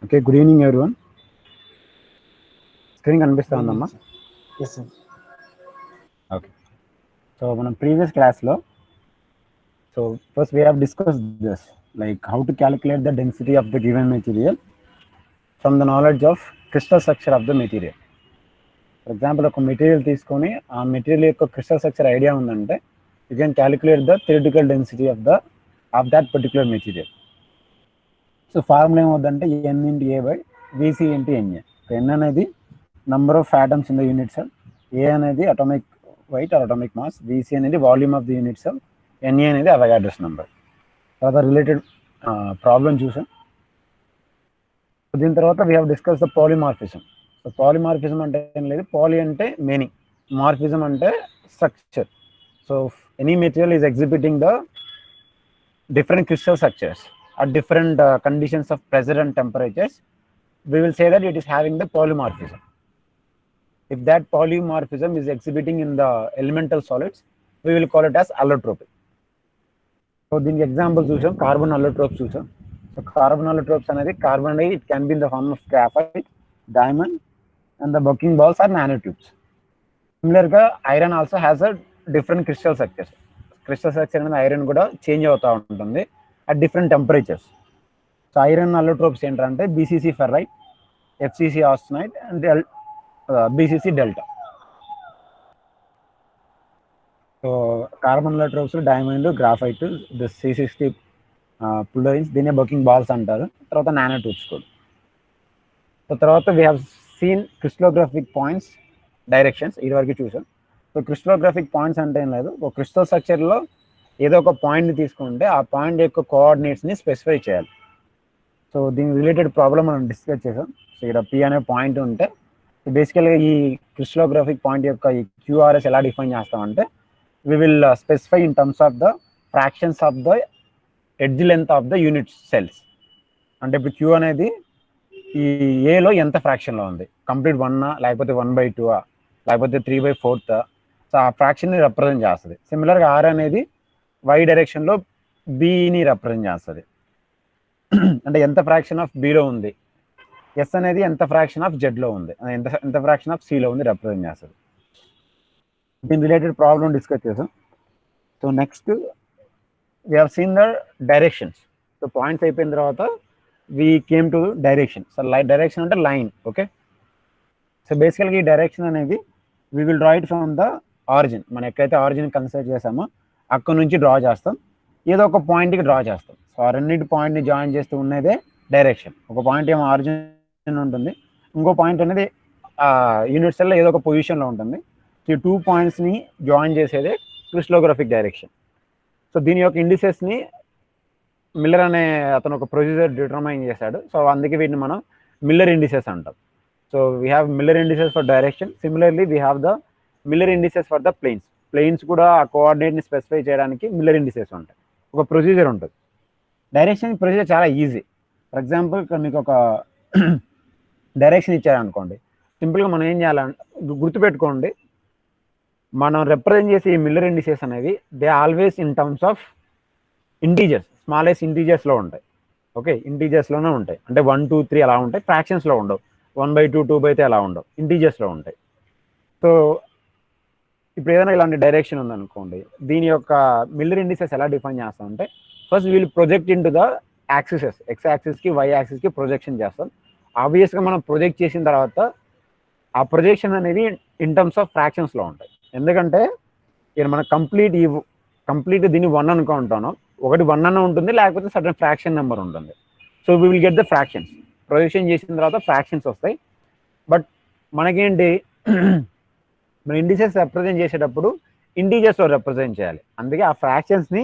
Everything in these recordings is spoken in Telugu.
Okay, good evening everyone. Screen కనిపిస్తా Good evening, ఉందమ్మా? sir. Yes, sir. Okay, so మనం ప్రీవియస్ క్లాస్లో first we have discuss this like how to calculate the density of the given material from the knowledge of crystal structure of the material. For example, ఒక మెటీరియల్ తీసుకొని ఆ మెటీరియల్ యొక్క క్రిస్టల్ స్ట్రక్చర్ ఐడియా ఉందంటే you can calculate the theoretical density of that particular material. So formula ఏమవుతుందంటే ఎన్ into A by VC into NA. N అనేది number of atoms in the unit cell, A అనేది atomic weight or atomic mass, VC అనేది volume of the unit cell, NA అనేది అవగాడ్రోస్ నెంబర్. తర్వాత రిలేటెడ్ ప్రాబ్లం చూసాం. దీని తర్వాత we have discuss the polymorphism. So polymorphism అంటే ఏం లేదు, పాలి అంటే మెనీ, మార్ఫిజం అంటే structure. So any material is exhibiting the different crystal structures at different conditions of pressure and temperatures. We will say that it is having the polymorphism. If that polymorphism is exhibiting in the elemental solids, we will call it as allotropy. So దీనికి ఎగ్జాంపుల్ చూసాం, కార్బన్ అల్లోట్రోప్స్ చూసాం. సో కార్బన్ అల్లోట్రోప్స్ అనేది కార్బన్ డై, it can be in the form of graphite, diamond and the bucky balls or nanotubes. సిమిలర్గా iron also has a different crystal structures. Crystal structure అనేది ఐరన్ కూడా చేంజ్ అవుతూ ఉంటుంది at different temperatures. So iron allotropes ఏంటంటే BCC ferrite, FCC austenite and BCC delta. So carbon allotropes diamond, graphite, the C60 fullerenes, దీన్నే బకింగ్ బాల్స్ అంటారు. తర్వాత నానో ట్యూబ్స్ కూడా. సో తర్వాత we have seen crystallographic points, directions, ఇది వరకు చూసాం. సో క్రిస్టలోగ్రఫిక్ పాయింట్స్ అంటే ఏం లేదు, ఒక క్రిస్టల్ స్ట్రక్చర్లో ఏదో ఒక పాయింట్ని తీసుకుంటే ఆ పాయింట్ యొక్క కోఆర్డినేట్స్ని స్పెసిఫై చేయాలి. సో దీని రిలేటెడ్ ప్రాబ్లం మనం డిస్కస్ చేసాం. సో ఇక్కడ పి అనే పాయింట్ ఉంటే బేసికల్గా ఈ క్రిస్టలోగ్రఫిక్ పాయింట్ యొక్క ఈ క్యూఆర్ఎస్ ఎలా డిఫైన్ చేస్తామంటే we will specify in terms of the fractions of the edge length of the unit cells. అంటే ఇప్పుడు క్యూ అనేది ఈ ఏలో ఎంత ఫ్రాక్షన్లో ఉంది, కంప్లీట్ 1 లేకపోతే 1/2 లేకపోతే 3/4. సో ఆ ఫ్రాక్షన్ని రిప్రజెంట్ చేస్తుంది. సిమిలర్గా ఆర్ అనేది వై డైరెక్షన్లో బిని రిప్రజెంట్ చేస్తుంది, అంటే ఎంత ఫ్రాక్షన్ ఆఫ్ బిలో ఉంది. ఎస్ అనేది ఎంత ఫ్రాక్షన్ ఆఫ్ జెడ్లో ఉంది, ఎంత ఫ్రాక్షన్ ఆఫ్ సిలో ఉంది రిప్రజెంట్ చేస్తుంది. దీని రిలేటెడ్ ప్రాబ్లం డిస్కస్ చేసాం. So next we have seen the directions. So points అయిపోయిన తర్వాత we came to direction. So direction అంటే లైన్. ఓకే, సో బేసికల్గా ఈ డైరెక్షన్ అనేది we will draw it from the origin. మనం ఎక్కడైతే ఆరిజిన్ కన్సిడర్ చేసామో అక్కడ నుంచి డ్రా చేస్తాం, ఏదో ఒక పాయింట్కి డ్రా చేస్తాం. సో ఆ రెండింటి పాయింట్ని జాయిన్ చేస్తూ ఉన్నదే డైరెక్షన్. ఒక పాయింట్ ఏమో ఆరిజిన్ ఉంటుంది, ఇంకో పాయింట్ అనేది యూనిట్ సెల్లో ఏదో ఒక పొజిషన్లో ఉంటుంది. ఈ 2 పాయింట్స్ని జాయిన్ చేసేదే క్రిస్టలోగ్రఫిక్ డైరెక్షన్. సో దీని యొక్క ఇండిసెస్ని మిల్లర్ అనే అతను ఒక ప్రొసీజర్ డిటర్మైన్ చేశాడు. సో అందుకే వీటిని మనం మిల్లర్ ఇండిసెస్ అంటాం. So we have Miller indices for direction. Similarly we have the Miller indices for the planes. Planes కూడా ఆ కోఆర్డినేట్ని స్పెసిఫై చేయడానికి మిల్లర్ ఇండిసెస్ ఉంటాయి, ఒక ప్రొసీజర్ ఉంటుంది. డైరెక్షన్ ప్రొసీజర్ చాలా ఈజీ. ఫర్ ఎగ్జాంపుల్ ఇక్కడ మీకు ఒక డైరెక్షన్ ఇచ్చారనుకోండి, సింపుల్గా మనం ఏం చేయాలంటే గుర్తుపెట్టుకోండి, మనం రిప్రజెంట్ చేసే ఈ మిల్లర్ ఇండిసెస్ అనేవి they always in terms of integers, smallest ఇంటీజర్స్లో ఉంటాయి. ఓకే, ఇంటీజర్స్లోనే ఉంటాయి, అంటే 1, 2, 3 అలా ఉంటాయి. ఫ్రాక్షన్స్లో ఉండవు. 1/2, 2/3 అలా ఉండవు, ఇంటీజర్స్లో ఉంటాయి. సో ఇప్పుడు ఏదైనా ఇలాంటి డైరెక్షన్ ఉందనుకోండి, దీని యొక్క మిల్లర్ ఇండిసెస్ ఎలా డిఫైన్ చేస్తామంటే first we'll project into the axes, x యాక్సిస్కి వై యాక్సిస్కి ప్రొజెక్షన్ చేస్తాం. ఆబ్వియస్గా మనం ప్రొజెక్ట్ చేసిన తర్వాత ఆ ప్రొజెక్షన్ అనేది ఇన్ టర్మ్స్ ఆఫ్ ఫ్రాక్షన్స్లో ఉంటాయి. ఎందుకంటే ఇక్కడ మనకు కంప్లీట్ దీన్ని 1 అనుకుంటాను, ఒకటి 1 అన్న ఉంటుంది, లేకపోతే సర్టన్ ఫ్రాక్షన్ నెంబర్ ఉంటుంది. So we will get the fractions. Projection చేసిన తర్వాత ఫ్రాక్షన్స్ వస్తాయి. బట్ మనకేంటి, మన ఇండిసెస్ రిప్రజెంట్ చేసేటప్పుడు ఇంటీజర్స్లో రిప్రజెంట్ చేయాలి. అందుకే ఆ ఫ్రాక్షన్స్ని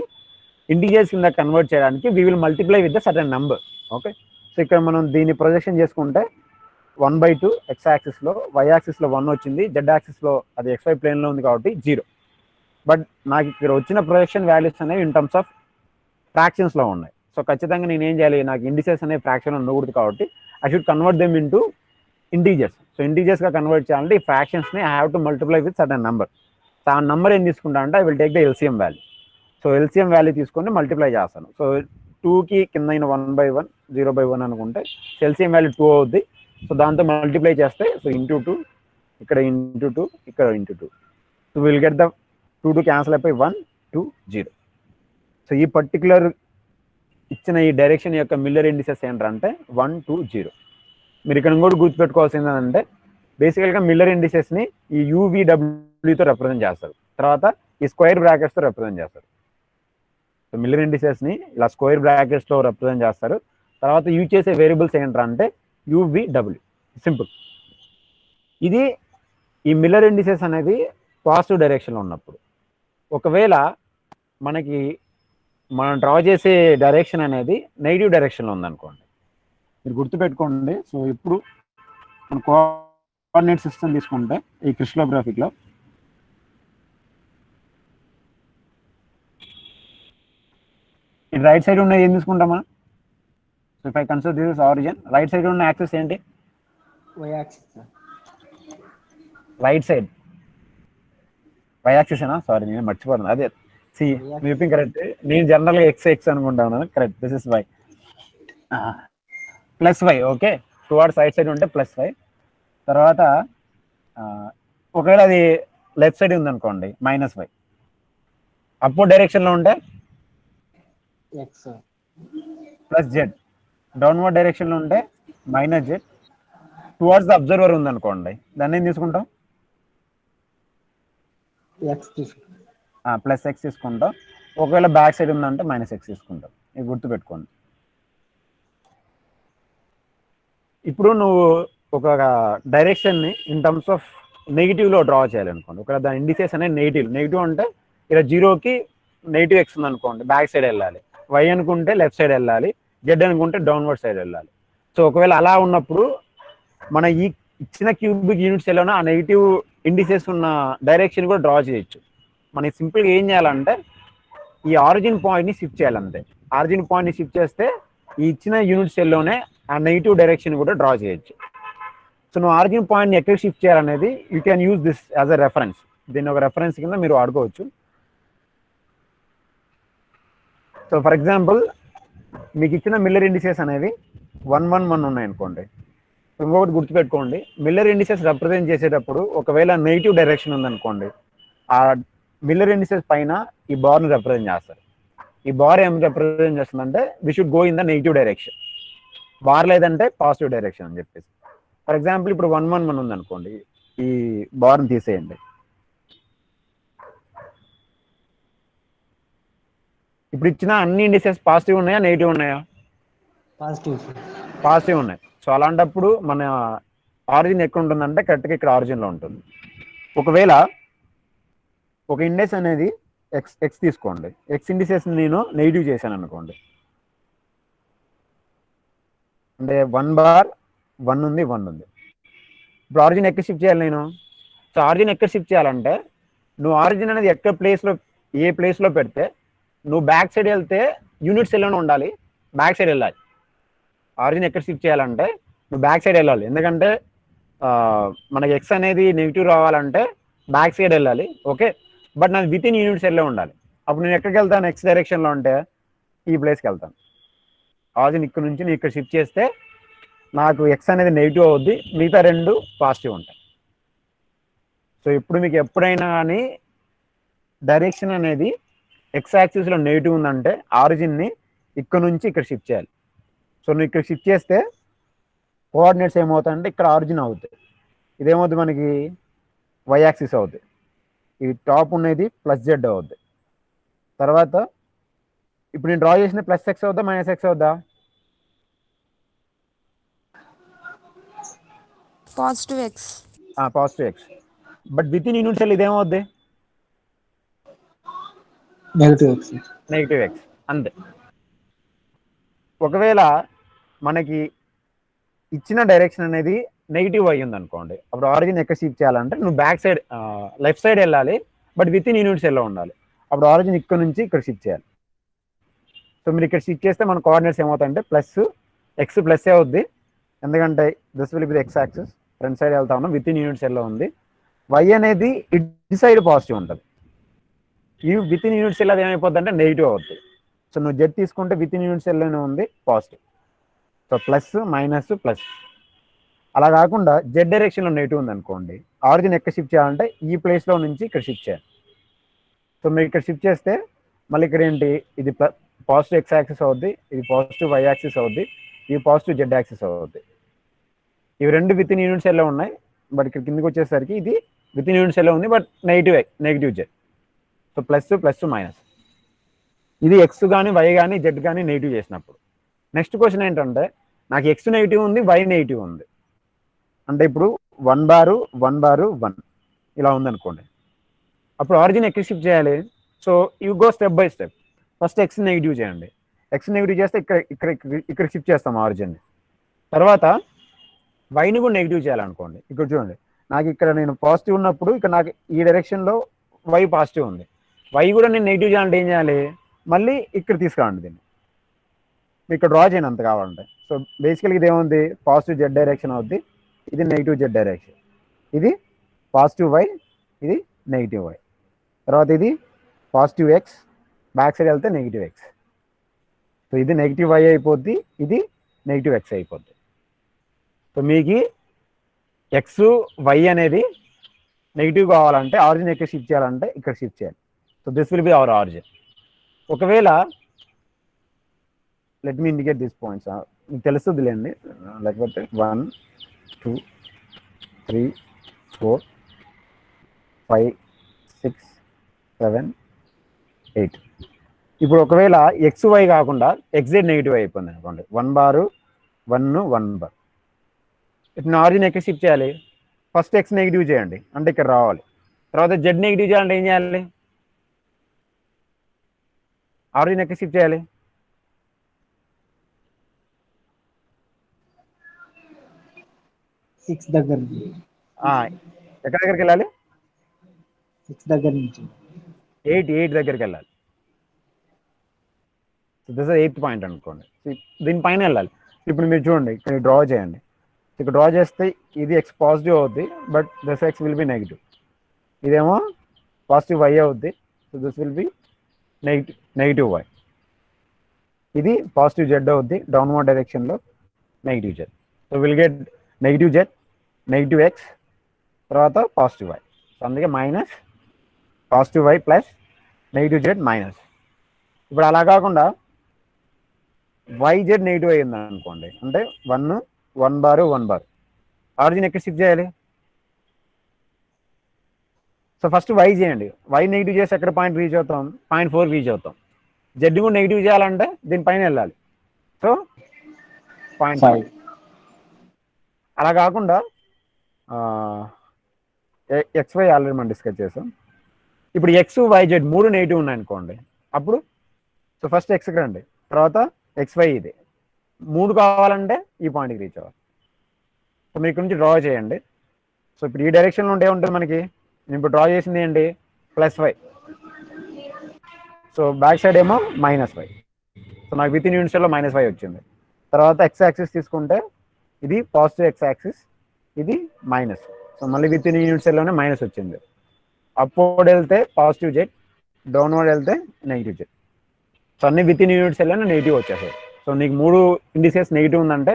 ఇంటీజర్స్ కింద కన్వర్ట్ చేయడానికి we will multiply with the certain number. Okay, so ఇక్కడ మనం దీన్ని ప్రొజెక్షన్ చేసుకుంటే 1/2 ఎక్స్ యాక్సిస్లో, వై యాక్సిస్లో 1 వచ్చింది, జెడ్ యాక్సిస్లో అది XY ప్లేన్లో ఉంది కాబట్టి 0. బట్ నాకు ఇక్కడ వచ్చిన ప్రొజెక్షన్ వాల్యూస్ అనేవి ఇన్ టర్మ్స్ ఆఫ్ ఫ్రాక్షన్స్లో ఉన్నాయి. సో ఖచ్చితంగా నేను ఏం చేయాలి, నాకు ఇండిసెస్ అనే ఫ్రాక్షన్ ఉండకూడదు కాబట్టి I should convert them into integers. So ఇంటీజర్స్గా కన్వర్ట్ చేయాలంటే ఈ ఫ్రాక్షన్స్ని I have to multiply with certain number. So ఆ నెంబర్ ఏం తీసుకుంటా అంటే I will take the LCM value. So LCM value తీసుకొని మల్టిప్లై చేస్తాను. సో 2కి కింద 1/1 0/1 అనుకుంటే ఎల్సిఎం వాల్యూ 2 అవుద్ది. సో దాంతో మల్టిప్లై చేస్తే సో ఇంటూ 2 ఇక్కడ ఇంటూ 2 ఇక్కడ into 2. So will get the 2 cancel అయిపోయి 1 2 0. సో ఈ పర్టికులర్ ఇచ్చిన ఈ డైరెక్షన్ యొక్క మిల్లర్ ఇండిసెస్ ఏంటంటే 1 2 0. మీరు ఇక్కడ కూడా గుర్తుపెట్టుకోవాల్సింది ఏంటంటే బేసికల్గా మిల్లర్ ఇండిసెస్ని ఈ యూవీడబ్ల్యూతో రిప్రజెంట్ చేస్తారు, తర్వాత ఈ స్క్వేర్ బ్రాకెట్స్తో రిప్రజెంట్ చేస్తారు. సో మిల్లర్ ఇండిసెస్ని ఇలా స్క్వేర్ బ్రాకెట్స్లో రిప్రజెంట్ చేస్తారు. తర్వాత యూజ్ చేసే వేరియబుల్స్ ఏంటంటే యూవీడబ్ల్యూ. సింపుల్. ఇది ఈ మిల్లర్ ఇండిసెస్ అనేది పాజిటివ్ డైరెక్షన్లో ఉన్నప్పుడు. ఒకవేళ మనం డ్రా చేసే డైరెక్షన్ అనేది నెగిటివ్ డైరెక్షన్లో ఉందనుకోండి, మీరు గుర్తుపెట్టుకోండి. సో ఇప్పుడు మన కోఆర్డినేట్ సిస్టమ్ తీసుకుంటే ఈ క్రిస్టలోగ్రఫిక్లో రైట్ సైడ్ ఉన్న ఏం తీసుకుంటామా? So if I consider this is origin, right side ఉన్న యాక్సిస్ ఏంటి? Y axis. Right side y axis ఏనా? సారీ నేను మర్చిపోతాను. అదే సి మీరు చెప్పింది కరెక్ట్. నేను జనరల్గా ఎక్స్ అనుకుంటాను. Correct, this is Y plus Y. Okay, towards right side ఉంటే ప్లస్ వై. తర్వాత ఒకవేళ అది లెఫ్ట్ సైడ్ ఉందనుకోండి మైనస్ వై. అప్వర్డ్ డైరెక్షన్లో ఉంటే ఎక్స్ ప్లస్ జెడ్. డౌన్వర్డ్ డైరెక్షన్లో ఉంటే minus Z. Towards the observer ఉందనుకోండి దాన్ని ఏం తీసుకుంటాం? ప్లస్ ఎక్స్ తీసుకుంటాం. ఒకవేళ బ్యాక్ సైడ్ ఉందంటే మైనస్ ఎక్స్ తీసుకుంటాం. ఇది గుర్తుపెట్టుకోండి. ఇప్పుడు నువ్వు ఒక డైరెక్షన్ని ఇన్ టర్మ్స్ ఆఫ్ నెగిటివ్లో డ్రా చేయాలనుకోండి. ఒకవేళ దాని ఇండిసెస్ అనేది నెగిటివ్ అంటే ఇలా 0కి నెగిటివ్ ఎక్స్ ఉందనుకోండి బ్యాక్ సైడ్ వెళ్ళాలి, వై అనుకుంటే లెఫ్ట్ సైడ్ వెళ్ళాలి, జెడ్ అనుకుంటే డౌన్వర్డ్ సైడ్ వెళ్ళాలి. సో ఒకవేళ అలా ఉన్నప్పుడు మన ఈ ఇచ్చిన క్యూబిక్ యూనిట్స్ ఎలానో ఆ నెగిటివ్ ఇండిసెస్ ఉన్న డైరెక్షన్ కూడా డ్రా చేయొచ్చు. మనకి సింపుల్గా ఏం చేయాలంటే ఈ ఆరిజిన్ పాయింట్ని షిఫ్ట్ చేయాలంతే. ఆరిజిన్ పాయింట్ని షిఫ్ట్ చేస్తే ఈ ఇచ్చిన యూనిట్ సెల్లోనే ఆ నెగిటివ్ డైరెక్షన్ కూడా డ్రా చేయొచ్చు. సో నువ్వు ఆరిజిన్ పాయింట్ని ఎక్కడ షిఫ్ట్ చేయాలనేది you can use this as a reference. దీన్ని ఒక రెఫరెన్స్ కింద మీరు వాడుకోవచ్చు. సో ఫర్ ఎగ్జాంపుల్ మీకు ఇచ్చిన మిల్లర్ ఇండిసెస్ అనేవి 1 1 1 ఉన్నాయనుకోండి. ఇంకొకటి గుర్తుపెట్టుకోండి, మిల్లర్ ఇండిసెస్ రిప్రజెంట్ చేసేటప్పుడు ఒకవేళ నెగిటివ్ డైరెక్షన్ ఉందనుకోండి ఆ మిల్లర్ ఇండిసెస్ పైన ఈ బార్ని రిప్రజెంట్ చేస్తారు. ఈ బార్ ఏం రిప్రజెంట్ చేస్తుందంటే we should go in the negative direction. Bar లేదంటే పాజిటివ్ డైరెక్షన్ అని చెప్పేసి. ఫర్ ఎగ్జాంపుల్ ఇప్పుడు 1 1 1 ఉందనుకోండి, ఈ బార్ని తీసేయండి. ఇప్పుడు ఇచ్చిన అన్ని ఇండిసెస్ పాజిటివ్ ఉన్నాయా నెగిటివ్ ఉన్నాయా? పాజిటివ్ ఉన్నాయి. సో అలాంటప్పుడు మన ఆరిజిన్ ఎక్కడ ఉంటుందంటే కరెక్ట్గా ఇక్కడ ఆరిజిన్లో ఉంటుంది. ఒకవేళ ఒక ఇండెక్స్ అనేది ఎక్స్ తీసుకోండి, ఎక్స్ ఇండిసెస్ నేను నెగిటివ్ చేశాను అనుకోండి, అంటే 1 బార్ 1 ఉంది 1 ఉంది. ఇప్పుడు ఆరిజిన్ ఎక్కడ షిఫ్ట్ చేయాలి నేను? సో ఆరిజిన్ ఎక్కడ షిఫ్ట్ చేయాలంటే నువ్వు ఆరిజిన్ అనేది ఎక్కడ ప్లేస్లో ఏ ప్లేస్లో పెడితే నువ్వు బ్యాక్ సైడ్ వెళ్తే యూనిట్ సెల్లోనే ఉండాలి, బ్యాక్ సైడ్ వెళ్ళాలి. ఆరిజిన్ ఎక్కడ షిఫ్ట్ చేయాలంటే నువ్వు బ్యాక్ సైడ్ వెళ్ళాలి. ఎందుకంటే మనకి ఎక్స్ అనేది నెగిటివ్ రావాలంటే బ్యాక్ సైడ్ వెళ్ళాలి. ఓకే, బట్ నాకు విత్ ఇన్ యూనిట్ సెల్లో ఉండాలి. అప్పుడు నేను ఎక్కడికి వెళ్తాను? ఎక్స్ డైరెక్షన్లో ఉంటే ఈ ప్లేస్కి వెళ్తాను. ఆరిజిన్ ఇక్కడ నుంచి నేను ఇక్కడ షిఫ్ట్ చేస్తే నాకు ఎక్స్ అనేది నెగిటివ్ అవుద్ది, మిగతా 2 పాజిటివ్ ఉంటాయి. సో ఇప్పుడు మీకు ఎప్పుడైనా కానీ డైరెక్షన్ అనేది ఎక్స్ యాక్సిస్లో నెగిటివ్ ఉందంటే ఆరిజిన్ని ఇక్కడ నుంచి ఇక్కడ షిఫ్ట్ చేయాలి. సో నువ్వు ఇక్కడ షిఫ్ట్ చేస్తే కోఆర్డినేట్స్ ఏమవుతాయంటే ఇక్కడ ఆరిజిన్ అవుతాయి. ఇదేమవుతుంది మనకి వై యాక్సిస్ అవుతుంది. ఈ టాప్ ఉన్నది ప్లస్ జెడ్ అవుద్ది. తర్వాత ఇప్పుడు నేను డ్రా చేసిన ప్లస్ ఎక్స్ అవుద్దా మైనస్ ఎక్స్ అవుద్దా? Positive x. Positive x. But within unit cell ఇదేమవుద్ది? నెగిటివ్ ఎక్స్ అంతే. ఒకవేళ మనకి ఇచ్చిన డైరెక్షన్ అనేది నెగిటివ్ అయ్యింది అనుకోండి, అప్పుడు ఆరిజిన్ ఎక్కడ షిఫ్ట్ చేయాలంటే నువ్వు బ్యాక్ సైడ్ లెఫ్ట్ సైడ్ వెళ్ళాలి, బట్ విత్ ఇన్ యూనిట్ సెల్లో ఉండాలి. అప్పుడు ఆరిజిన్ ఇక్కడ నుంచి ఇక్కడ షిఫ్ట్ చేయాలి. సో మీరు ఇక్కడ షిఫ్ట్ చేస్తే మన కోఆర్డినేట్స్ ఏమవుతాయంటే ప్లస్ ఎక్స్ ప్లస్ అవుద్ది, ఎందుకంటే this will B X axis, front side వెళ్తా ఉన్నాం, విత్ ఇన్ యూనిట్ సెల్లో ఉంది. వై అనేది ఇటు సైడ్ పాజిటివ్ ఉంటుంది. ఈ విత్ ఇన్ యూనిట్ సెల్ అది ఏమైపోద్ది అంటే నెగిటివ్ అవుతుంది. సో నువ్వు జెడ్ తీసుకుంటే విత్ ఇన్ యూనిట్ సెల్లోనే ఉంది positive. So plus minus plus. అలా కాకుండా జెడ్ డైరెక్షన్లో నెగిటివ్ ఉంది అనుకోండి, ఆరిజిన్ ఎక్కడ షిఫ్ట్ చేయాలంటే ఈ ప్లేస్లో నుంచి ఇక్కడ షిఫ్ట్ చేయాలి. సో మీరు ఇక్కడ షిఫ్ట్ చేస్తే మళ్ళీ ఇక్కడ ఏంటి, ఇది పాజిటివ్ ఎక్స్ యాక్సిస్ అవుద్ది, ఇది పాజిటివ్ వై యాక్సిస్ అవుద్ది, ఇది పాజిటివ్ జెడ్ యాక్సిస్ అవుద్ది. ఇవి రెండు విత్ ఇన్ యూనిట్ సెల్లో ఉన్నాయి, బట్ ఇక్కడ కిందకి వచ్చేసరికి ఇది విత్ ఇన్ యూనిట్ సెల్లో ఉంది, but negative z. So plus plus minus. ఇది ఎక్స్ కానీ వై కానీ జెడ్ కానీ నెగిటివ్ చేసినప్పుడు. నెక్స్ట్ క్వశ్చన్ ఏంటంటే, నాకు ఎక్స్ నెగిటివ్ ఉంది, వై నెగిటివ్ ఉంది అంటే ఇప్పుడు 1 బారు 1 బారు 1 ఇలా ఉందనుకోండి, అప్పుడు ఆరిజిన్ ఎక్కడ షిఫ్ట్ చేయాలి? So you go step by step. First X negative చేయండి, ఎక్స్ నెగిటివ్ చేస్తే ఇక్కడ షిఫ్ట్ చేస్తాం ఆరిజిన్ని. తర్వాత వైని కూడా నెగిటివ్ చేయాలనుకోండి, ఇక్కడ చూడండి, నాకు ఇక్కడ నేను పాజిటివ్ ఉన్నప్పుడు ఇక్కడ నాకు ఈ డైరెక్షన్లో వై పాజిటివ్ ఉంది, వై కూడా నేను నెగిటివ్ చేయాలంటే ఏం చేయాలి, మళ్ళీ ఇక్కడ తీసుకురండి దీన్ని, ఇక్కడ డ్రా చేయను అంత కావాలంటే. సో బేసికల్గా ఇది ఏముంది, పాజిటివ్ జెడ్ డైరెక్షన్ అవుద్ది, ఇది నెగిటివ్ జెడ్ డైరెక్షన్, ఇది పాజిటివ్ వై, ఇది నెగిటివ్ వై. తర్వాత ఇది పాజిటివ్ ఎక్స్, బ్యాక్ సైడ్ వెళ్తే నెగిటివ్ ఎక్స్. సో ఇది నెగిటివ్ వై అయిపోద్ది, ఇది నెగిటివ్ ఎక్స్ అయిపోద్ది. సో మీకు ఎక్స్ వై అనేది నెగిటివ్ కావాలంటే ఆరిజిన్ ఎక్కడ షిఫ్ట్ చేయాలంటే ఇక్కడ షిఫ్ట్ చేయాలి. So this will be our origin. ఒకవేళ let me indicate this points, మీకు తెలుస్తుందిలేండి, లేకపోతే 1 2 3 4 5 6 7 8. ఇప్పుడు ఒకవేళ ఎక్స్ వై కాకుండా ఎక్స్జెడ్ నెగిటివ్ అయిపోయింది అనుకోండి, 1 బారు 1 1 బార్. ఇప్పుడు ఆరిజిన్ ఎక్కడ షిఫ్ట్ చేయాలి? ఫస్ట్ ఎక్స్ నెగిటివ్ చేయండి అంటే ఇక్కడ రావాలి, తర్వాత జెడ్ నెగిటివ్ చేయాలంటే ఏం చేయాలి? ఆరిజిన్ ఎక్కడ షిఫ్ట్ చేయాలి? 6 దగ్గర ఎక్కడ దగ్గరికి వెళ్ళాలి? 6 దగ్గర నుంచి 8 దగ్గరికి వెళ్ళాలి. దిస్ ఇస్ 8th పాయింట్ అనుకోండి, దీనిపైన వెళ్ళాలి. ఇప్పుడు మీరు చూడండి, ఇక్కడ డ్రా చేయండి, ఇక్కడ డ్రా చేస్తే ఇది ఎక్స్ పాజిటివ్ అవుద్ది, but this x will be negative. ఇదేమో పాజిటివ్ వై అవుద్ది, so this will be negative y. ఇది పాజిటివ్ జెడ్ అవుద్ది, డౌన్వర్డ్ డైరెక్షన్లో negative z. So will get negative z, negative x, తర్వాత పాజిటివ్ వై. సో అందుకే minus positive y plus negative z minus. ఇప్పుడు అలా కాకుండా వై జెడ్ నెగిటివ్ అయ్యింది అనుకోండి, అంటే 1 బారు 1 బార్, ఆరిజిన్ ఎక్కడ షిఫ్ట్ చేయాలి? సో ఫస్ట్ వై చేయండి, వై నెగిటివ్ చేసి ఎక్కడ పాయింట్ రీచ్ అవుతాం? 0.4 రీచ్ అవుతాం. జెడ్ కూడా నెగిటివ్ చేయాలంటే దీనిపైన వెళ్ళాలి, సో 0.5. అలా కాకుండా ఎక్స్ వై ఆల్రెడీ మనం డిస్కస్ చేసాం. ఇప్పుడు ఎక్స్ వై జెడ్ మూడు నెగిటివ్ ఉన్నాయనుకోండి, అప్పుడు సో ఫస్ట్ ఎక్స్కి రండి, తర్వాత ఎక్స్ వై, ఇది 3 కావాలంటే ఈ పాయింట్కి రీచ్ అవ్వాలి. సో మీరు ఇక్కడ నుంచి డ్రా చేయండి. సో ఇప్పుడు ఈ డైరెక్షన్లో ఉంటే ఉంటుంది మనకి, నేను ఇప్పుడు డ్రా చేసింది ఏంటి, plus y. So back side ఏమో మైనస్ వై. సో నాకు విత్ ఇన్ యూనిట్స్లో మైనస్ వై వచ్చింది. తర్వాత ఎక్స్ యాక్సిస్ తీసుకుంటే ఇది పాజిటివ్ ఎక్స్ యాక్సిస్, ఇది మైనస్. సో మళ్ళీ విత్ ఇన్ యూనిట్స్లోనే మైనస్ వచ్చింది. అప్వర్డ్ వెళ్తే పాజిటివ్ జెడ్, డౌన్వర్డ్ వెళ్తే నెగిటివ్ జెడ్. సో అన్ని విత్ ఇన్ యూనిట్స్ వెళ్ళినా నెగిటివ్ వచ్చేసాయి. సో నీకు 3 ఇండిసెస్ నెగిటివ్ ఉందంటే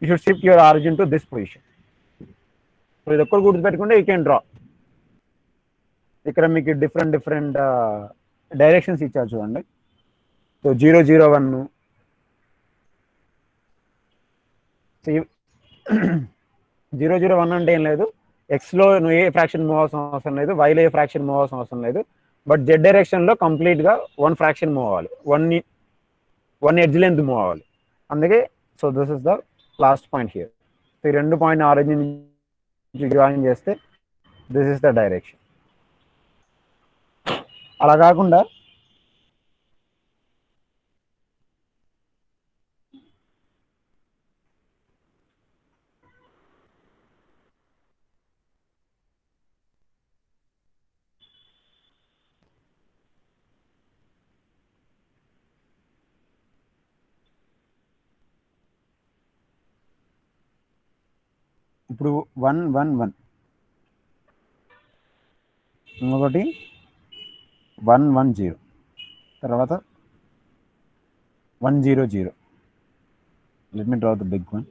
you should shift your origin to this position. So ఇది ఒక్కటి గుర్తుపెట్టుకుంటే యూ కెన్ డ్రా. ఇక్కడ మీకు డిఫరెంట్ డైరెక్షన్స్ ఇచ్చారు చూడండి. సో 0 0 1, సో 0 0 1 అంటే ఏం లేదు, ఎక్స్లో నువ్వు ఏ ఫ్రాక్షన్ మూవ్ అవ్వాల్సిన అవసరం లేదు, వైలో ఏ ఫ్రాక్షన్ మూవ్ అవ్వాల్సిన అవసరం లేదు, బట్ జెడ్ డైరెక్షన్లో కంప్లీట్గా 1 ఫ్రాక్షన్ మూవ్ అవ్వాలి, 1 ఎడ్జ్ లెంత్ మూవ్ అవ్వాలి. అందుకే so this is the last point here. So ఈ 2 పాయింట్ ఆరిజిన్ జాయిన్ చేస్తే దిస్ ఇస్ ద డైరెక్షన్. అలా కాకుండా ఇప్పుడు 1 1 1, ఇంకొకటి 1 1 0, తర్వాత 100. Let me draw the big one.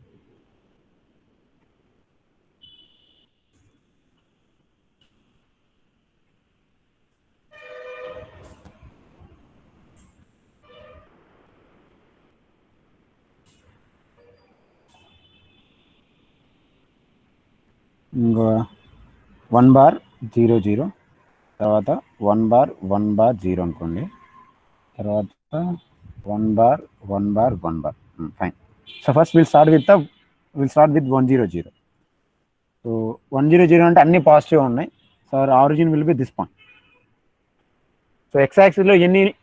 ఇంకో 1/00, తర్వాత 1/1/0 అనుకోండి, తర్వాత 1/1/1 fine. So first will start with 100. So 100 అంటే అన్ని పాజిటివ్ ఉన్నాయి. So origin will be this point. So x యాక్సిస్లో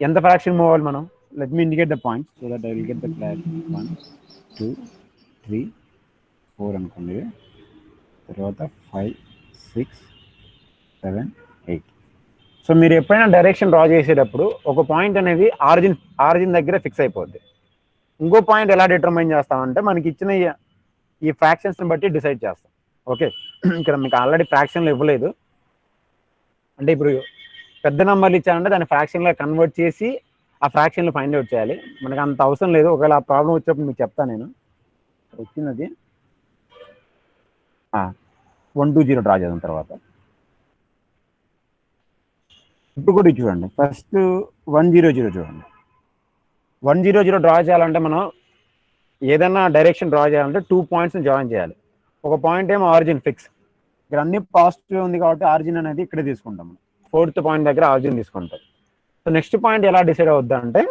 ఎంత ఫ్రాక్షన్ మూవ్ అవ్వాలి మనం? Let me indicate the points so that I will get the clarity. 1 2 3 4 అనుకోండి, తర్వాత 5 6 7 8. సో మీరు ఎప్పుడైనా డైరెక్షన్ డ్రా చేసేటప్పుడు ఒక పాయింట్ అనేది ఆరిజిన్ దగ్గర ఫిక్స్ అయిపోద్ది. ఇంకో పాయింట్ ఎలా డిటర్మైన్ చేస్తామంటే మనకి ఇచ్చిన ఈ ఫ్రాక్షన్స్ని బట్టి డిసైడ్ చేస్తాం. ఓకే, ఇక్కడ మీకు ఆల్రెడీ ఫ్రాక్షన్లు ఇవ్వలేదు అంటే ఇప్పుడు పెద్ద నెంబర్లు ఇచ్చారంటే దాన్ని ఫ్రాక్షన్లో కన్వర్ట్ చేసి ఆ ఫ్రాక్షన్లు ఫైండ్ అవుట్ చేయాలి. మనకు అంత అవసరం లేదు. ఒకవేళ ఆ ప్రాబ్లం వచ్చినప్పుడు మీకు చెప్తాను నేను. వచ్చినది 120 డ్రా చేద్దాం. తర్వాత ఇప్పుడు కూడా చూడండి, ఫస్ట్ 100 చూడండి. 100 డ్రా చేయాలంటే మనం ఏదైనా డైరెక్షన్ డ్రా చేయాలంటే 2 పాయింట్స్ని జాయిన్ చేయాలి. ఒక పాయింట్ ఏమో ఆరిజిన్ ఫిక్స్, ఇక్కడ అన్ని పాజిటివ్ ఉంది కాబట్టి ఆరిజిన్ అనేది ఇక్కడ తీసుకుంటాం. 4th పాయింట్ దగ్గర ఆరిజిన్ తీసుకుంటాం. సో నెక్స్ట్ పాయింట్ ఎలా డిసైడ్ అవుద్ది అంటే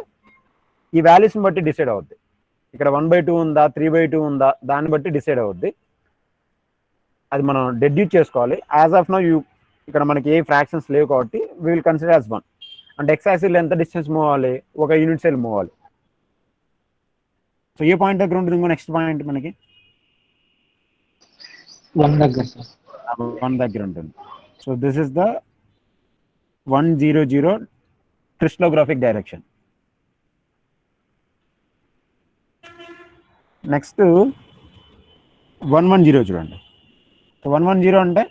ఈ వాల్యూస్ని బట్టి డిసైడ్ అవుద్ది. ఇక్కడ 1/2 ఉందా, 3/2 ఉందా, దాన్ని బట్టి డిసైడ్ అవుద్ది. అది మనం డెడ్యూట్ చేసుకోవాలి. యాజ్ ఆఫ్ నౌ ఇక్కడ మనకి ఏ ఫ్రాక్షన్స్ లేవు కాబట్టి వీ విల్ కన్సిడర్ యాజ్ 1. అంటే ఎక్స్ యాక్సిస్లో ఎంత డిస్టెన్స్ మూవ్ అవ్వాలి? ఒక యూనిట్ సెల్ మూవ్ అవ్వాలి. సో ఏ పాయింట్ దగ్గర ఉంటుంది ఇంకో నెక్స్ట్ పాయింట్ మనకి? 1 దగ్గర సార్. 1 దగ్గర ఉంటుంది. So this is the 100 crystallographic direction. Next 110 చూడండి. సో 110 అంటే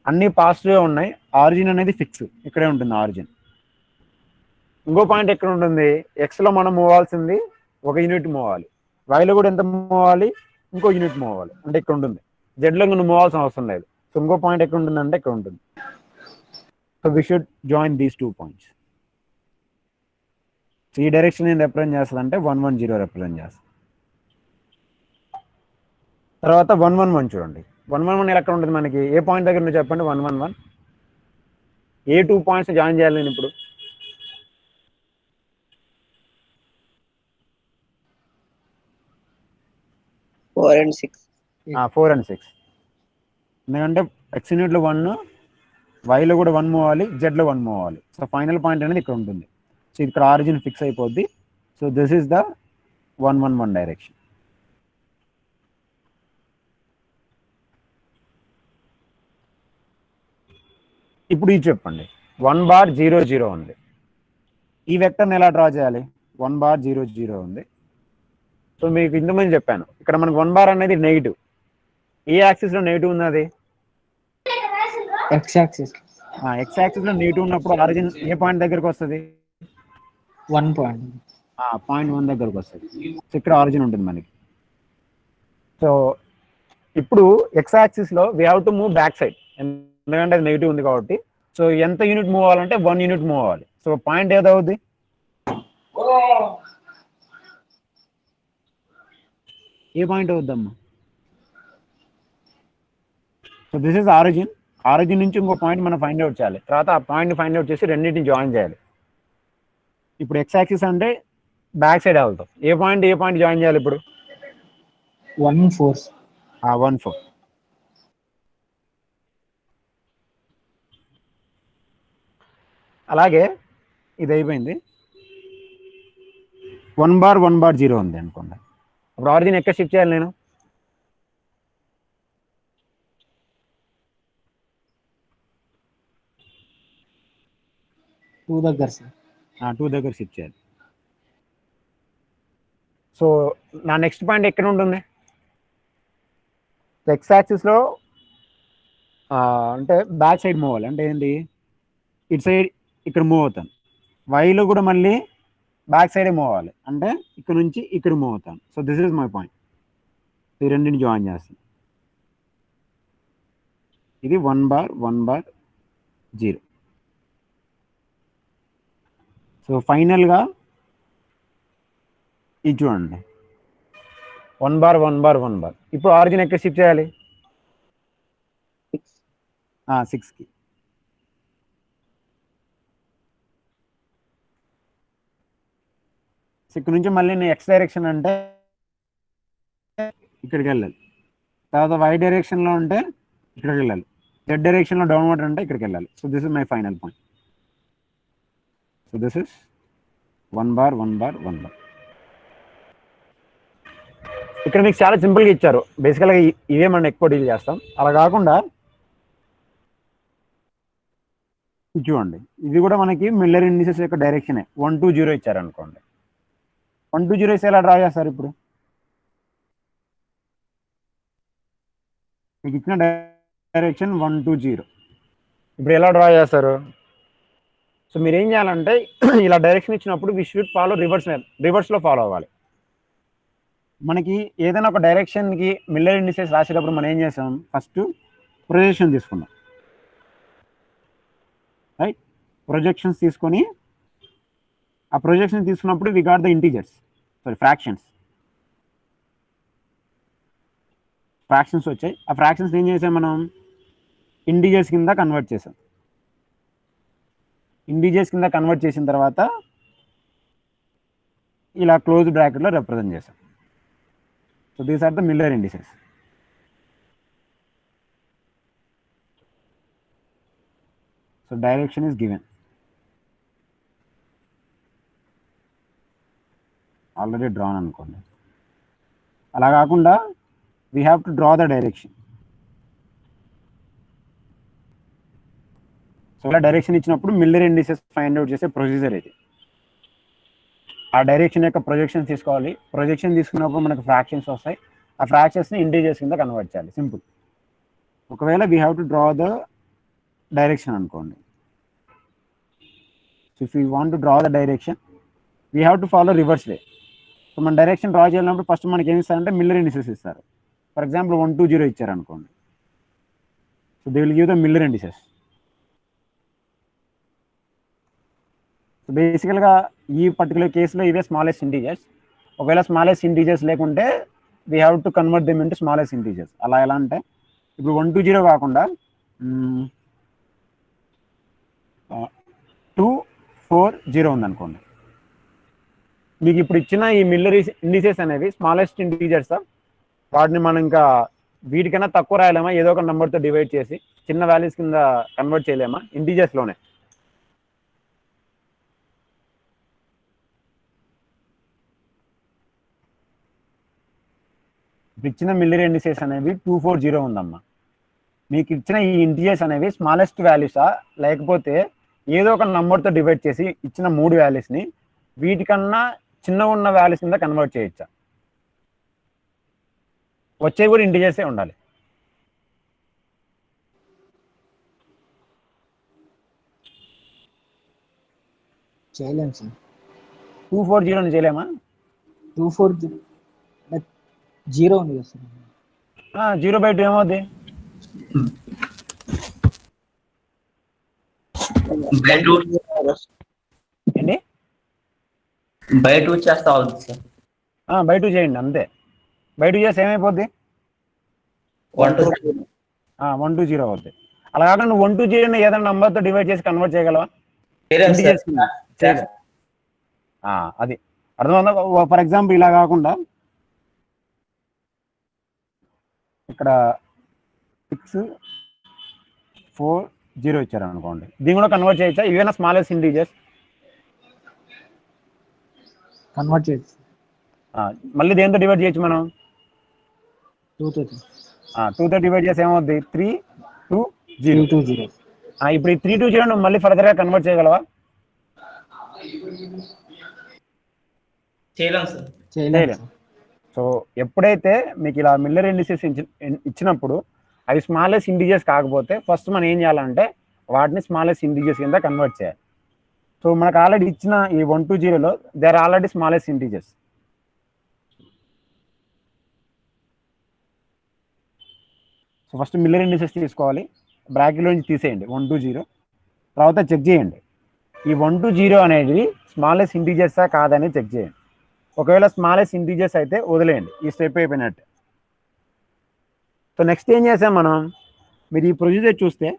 అన్ని పాజిటివ్ ఉన్నాయి, ఆరిజిన్ అనేది ఫిక్స్, ఇక్కడే ఉంటుంది ఆరిజిన్. ఇంకో పాయింట్ ఎక్కడ ఉంటుంది? ఎక్స్లో మనం మూవ్ అవ్వాల్సింది ఒక యూనిట్ మూవ్ అవ్వాలి, వైలో కూడా ఎంత మూవ్ అవ్వాలి? ఇంకో యూనిట్ మూవ్ అవ్వాలి, అంటే ఇక్కడ ఉంటుంది. జెడ్లో నువ్వు మూవ్ అవ్వాల్సిన అవసరం లేదు. సో ఇంకో పాయింట్ ఎక్కడ ఉంటుంది అంటే ఇక్కడ ఉంటుంది. So we should join these 2 points. So ఈ డైరెక్షన్ ఏం రిప్రజెంట్ చేస్తుంది అంటే 110 రిప్రజెంట్ చేస్తుంది. తర్వాత 111 చూడండి. 111 ఎక్కడ ఉంటుంది మనకి? ఏ పాయింట్ దగ్గర నుంచి చెప్పండి? 111 ఏ 2 పాయింట్స్ జాయిన్ చేయాలి నేను ఇప్పుడు? 4 and 6. 4 and 6. ఎందుకంటే ఎక్స్ యూనిట్లో 1, వైలో కూడా 1 మూవ్ అవ్వాలి, జెడ్లో 1 మూవ్ అవ్వాలి. సో ఫైనల్ పాయింట్ అనేది ఇక్కడ ఉంటుంది. సో ఇక్కడ ఆరిజిన్ ఫిక్స్ అయిపోద్ది. So this is the 111 direction. ఇప్పుడు ఇది చెప్పండి, 1/00 ఉంది. ఈ వెక్టర్ని ఎలా డ్రా చేయాలి? 1/00 ఉంది. సో మీకు ఇంతకుముందు చెప్పాను, ఇక్కడ మనకు 1 బార్ అనేది నెగిటివ్. ఏ యాక్సిస్లో నెగిటివ్ ఉన్నది? X axis. ఎక్స్ యాక్సిస్లో నెగిటివ్ ఉన్నప్పుడు ఆరిజిన్ ఏ పాయింట్ దగ్గరకు వస్తుంది? 1 పాయింట్. పాయింట్ 1 దగ్గరకు వస్తుంది. సో ఇక్కడ ఆరిజిన్ ఉంటుంది మనకి. సో ఇప్పుడు ఎక్స్ యాక్సిస్లో we have to move back side, ఎందుకంటే అది నెగిటివ్ ఉంది కాబట్టి. సో ఎంత యూనిట్ మూవ్ అవ్వాలంటే 1 యూనిట్ మూవ్ అవ్వాలి. సో పాయింట్ ఏదవుద్ది? ఏ పాయింట్ అవుద్దమ్మా? So this is origin. Origin నుంచి ఇంకో పాయింట్ మనం ఫైండ్ అవుట్ చేయాలి. తర్వాత ఆ పాయింట్ని ఫైండ్ అవుట్ చేసి రెండింటిని జాయిన్ చేయాలి. ఇప్పుడు ఎక్స్ యాక్సిస్ అంటే బ్యాక్ సైడ్ అవుతాం. ఏ పాయింట్ జాయిన్ చేయాలి ఇప్పుడు? 1 4. 1 4. అలాగే ఇది అయిపోయింది. 1/1/0 ఉంది అనుకోండి. అప్పుడు ఆరిజిన్ ఎక్కడ షిఫ్ట్ చేయాలి నేను? దగ్గర సార్. 2 దగ్గర షిఫ్ట్ చేయాలి. సో నా నెక్స్ట్ పాయింట్ ఎక్కడ ఉంటుంది? ఎక్స్ యాక్సిస్లో అంటే బ్యాక్ సైడ్ మూవ్ అవ్వాలి. అంటే ఏంటి? ఇటు సైడ్ ఇక్కడ మూవ్ అవుతాను. వైలో కూడా మళ్ళీ బ్యాక్ సైడే మూవ్ అవ్వాలి, అంటే ఇక్కడ నుంచి ఇక్కడ మూవ్ అవుతాను. So this is my point. ఈ రెండింటిని జాయిన్ చేస్తాను. ఇది 1 బార్ 1 బార్ 0. సో ఫైనల్గా ఇది చూడండి, 1 బార్ 1 బార్ 1 బార్. ఇప్పుడు ఆరిజిన్ ఎక్కడ షిఫ్ట్ చేయాలి? 6కి. ఇక్కడ నుంచి మళ్ళీ నేను ఎక్స్ డైరెక్షన్ అంటే ఇక్కడికి వెళ్ళాలి, తర్వాత వై డైరెక్షన్లో ఉంటే ఇక్కడికి వెళ్ళాలి, జెడ్ డైరెక్షన్లో డౌన్వర్డ్ అంటే ఇక్కడికి వెళ్ళాలి. So this is my final point. So this is 1 bar 1 bar 1 bar. ఇక్కడ మీకు చాలా సింపుల్గా ఇచ్చారు. బేసికల్గా ఇవే మనం ఎక్కువ డీల్ చేస్తాం. అలా కాకుండా చూడండి, ఇది కూడా మనకి మిల్లర్ ఇండిసెస్ యొక్క డైరెక్షనే. 1 2 0 ఇచ్చారు అనుకోండి. 1 2 0 ఎలా డ్రా చేస్తారు? ఇప్పుడు మీకు ఇచ్చిన డైరెక్షన్ 1 2 0. ఇప్పుడు ఎలా డ్రా చేస్తారు? సో మీరు ఏం చేయాలంటే ఇలా డైరెక్షన్ ఇచ్చినప్పుడు వి షుడ్ ఫాలో రివర్స్లో ఫాలో అవ్వాలి. మనకి ఏదైనా ఒక డైరెక్షన్కి మిల్లర్ ఇండిసెస్ రాసేటప్పుడు మనం ఏం చేస్తాం? ఫస్ట్ ప్రొజెక్షన్ తీసుకున్నాం, రైట్? ప్రొజెక్షన్స్ తీసుకొని ఆ ప్రొజెక్షన్ తీసుకున్నప్పుడు we got the integers, fractions వచ్చాయి. ఆ ఫ్రాక్షన్స్ ఏం చేసాం? మనం ఇంటీజర్స్ కింద కన్వర్ట్ చేసాం. ఇంటీజర్స్ కింద కన్వర్ట్ చేసిన తర్వాత ఇలా క్లోజ్ బ్రాకెట్లో రిప్రజెంట్ చేసాం. So these are the Miller indices. So direction is given, already drawn అనుకోండి. అలా కాకుండా we have to draw the direction. So ఇలా డైరెక్షన్ ఇచ్చినప్పుడు మిల్లర్ ఇండిసెస్ ఫైండ్ అవుట్ చేసే ప్రొసీజర్ ఇది. ఆ డైరెక్షన్ యొక్క ప్రొజెక్షన్ తీసుకోవాలి. ప్రొజెక్షన్ తీసుకున్నప్పుడు మనకు ఫ్రాక్షన్స్ వస్తాయి. ఆ ఫ్రాక్షన్స్ని ఇంటీజర్స్ కింద కన్వర్ట్ చేయాలి. సింపుల్. ఒకవేళ we have to draw the direction అనుకోండి. So if you want to draw the direction we have to follow reverse way. So మన డైరెక్షన్ డ్రా చేయాలన్నప్పుడు ఫస్ట్ మనకి ఏమి ఇస్తారంటే మిల్లర్ ఇండిసెస్ ఇస్తారు. ఫర్ ఎగ్జాంపుల్ 1 2 0 ఇచ్చారు అనుకోండి. So they will give the Miller indices. So బేసికల్గా ఈ పర్టికులర్ కేసులో ఇవే స్మాలెస్ట్ ఇంటీజర్స్. ఒకవేళ స్మాలెస్ట్ ఇంటీజర్స్ లేకుంటే we have to convert them into smallest integers. అలా ఎలా అంటే ఇప్పుడు 1 2 0 కాకుండా 2 4 0 ఉందనుకోండి. మీకు ఇప్పుడు ఇచ్చిన ఈ మిల్లర్ ఇండిసెస్ అనేవి స్మాలెస్ట్ ఇంటీజర్స్. వాటిని మనం ఇంకా వీటికైనా తక్కువ రాయలేమా? ఏదో ఒక నెంబర్తో డివైడ్ చేసి చిన్న వాల్యూస్ కింద కన్వర్ట్ చేయలేమా? ఇంటీజర్స్లోనే. ఇచ్చిన మిల్లర్ ఇండిసెస్ అనేవి 2 4 0 ఉందమ్మా. మీకు ఇచ్చిన ఈ ఇంటీజర్స్ అనేవి స్మాలెస్ట్ వాల్యూసా, లేకపోతే ఏదో ఒక నంబర్తో డివైడ్ చేసి ఇచ్చిన 3 వాల్యూస్ని వీటికన్నా చిన్న ఉన్న వాల్యూస్ కింద కన్వర్ట్ చేయొచ్చా? వచ్చేవి కూడా ఇంటీజర్సే ఉండాలి. చేయలేము సార్. 2 4 0 చేయలేమా? 2 4 0 ఉంది కదా సార్. 0/2 ఏమవుద్ది? ఏంటి? బై 2 చేస్తా అవుతుంది సార్. బై 2 చేయండి అంతే. బై 2 చేస్తే ఏమైపోద్ది? 1 2 1 2 0 అవుద్ది. అలా కాకుండా నువ్వు 1 2 0 ఏదైనా నంబర్తో డివైడ్ చేసి కన్వర్ట్ చేయగలవా? అది అర్థమైందా? ఫర్ ఎగ్జాంపుల్ ఇలా కాకుండా ఇక్కడ 6 4 0 ఇచ్చారు అనుకోండి. దీన్ని కూడా కన్వర్ట్ చేయొచ్చా? ఇవేనా స్మాలెస్ట్ ఇంటీజర్స్? కన్వర్ట్ చేయొచ్చు. మళ్ళీ దేంతో డివైడ్ చేయొచ్చు మనం? 2తో డివైడ్ చేసి ఏమవుద్ది? 3 2 0 2 0. ఇప్పుడు ఈ 3 2 0 నువ్వు మళ్ళీ ఫర్దర్గా కన్వర్ట్ చేయగలవా? చేయలేం. సో ఎప్పుడైతే మీకు ఇలా మిల్లర్ ఇండిసెస్ ఇచ్చినప్పుడు అవి స్మాలెస్ట్ ఇంటీజర్స్ కాకపోతే ఫస్ట్ మనం ఏం చేయాలంటే వాటిని స్మాలెస్ట్ ఇంటీజర్స్ కింద కన్వర్ట్ చేయాలి. సో మనకు ఆల్రెడీ ఇచ్చిన ఈ 120లో they are already smallest integers. So first Miller indices తీసుకోవాలి, బ్రాకెట్లో నుంచి తీసేయండి 120, తర్వాత చెక్ చేయండి ఈ 120 అనేది స్మాలెస్ట్ ఇంటీజర్సా కాదని చెక్ చేయండి. ఒకవేళ స్మాలెస్ట్ ఇంటీజర్స్ అయితే వదిలేయండి, ఈ స్టెప్ అయిపోయినట్టు. సో నెక్స్ట్ ఏం చేసాం మనం, మీరు ఈ ప్రొసీజర్ చూస్తే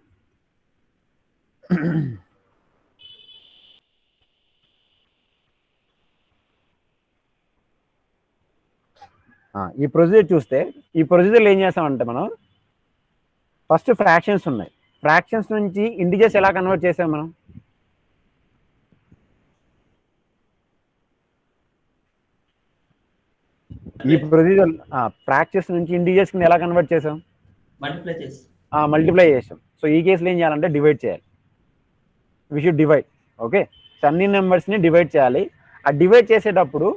ఈ ప్రొసీజర్లో ఏం చేస్తామంటే మనం ఫస్ట్ ఫ్రాక్షన్స్ ఉన్నాయి, ఫ్రాక్షన్స్ నుంచి ఇంటిజర్స్ ఎలా కన్వర్ట్ చేసాం మనం, ఈ ప్రొసీజర్ ఫ్రాక్షన్స్ నుంచి ఇంటిజర్స్ కింద ఎలా కన్వర్ట్ చేసాం, మల్టిప్లై చేసాం. సో ఈ కేసులో ఏం చేయాలంటే డివైడ్ చేయాలి, we should divide. Okay, so అన్ని నెంబర్స్ని డివైడ్ చేయాలి. ఆ డివైడ్ చేసేటప్పుడు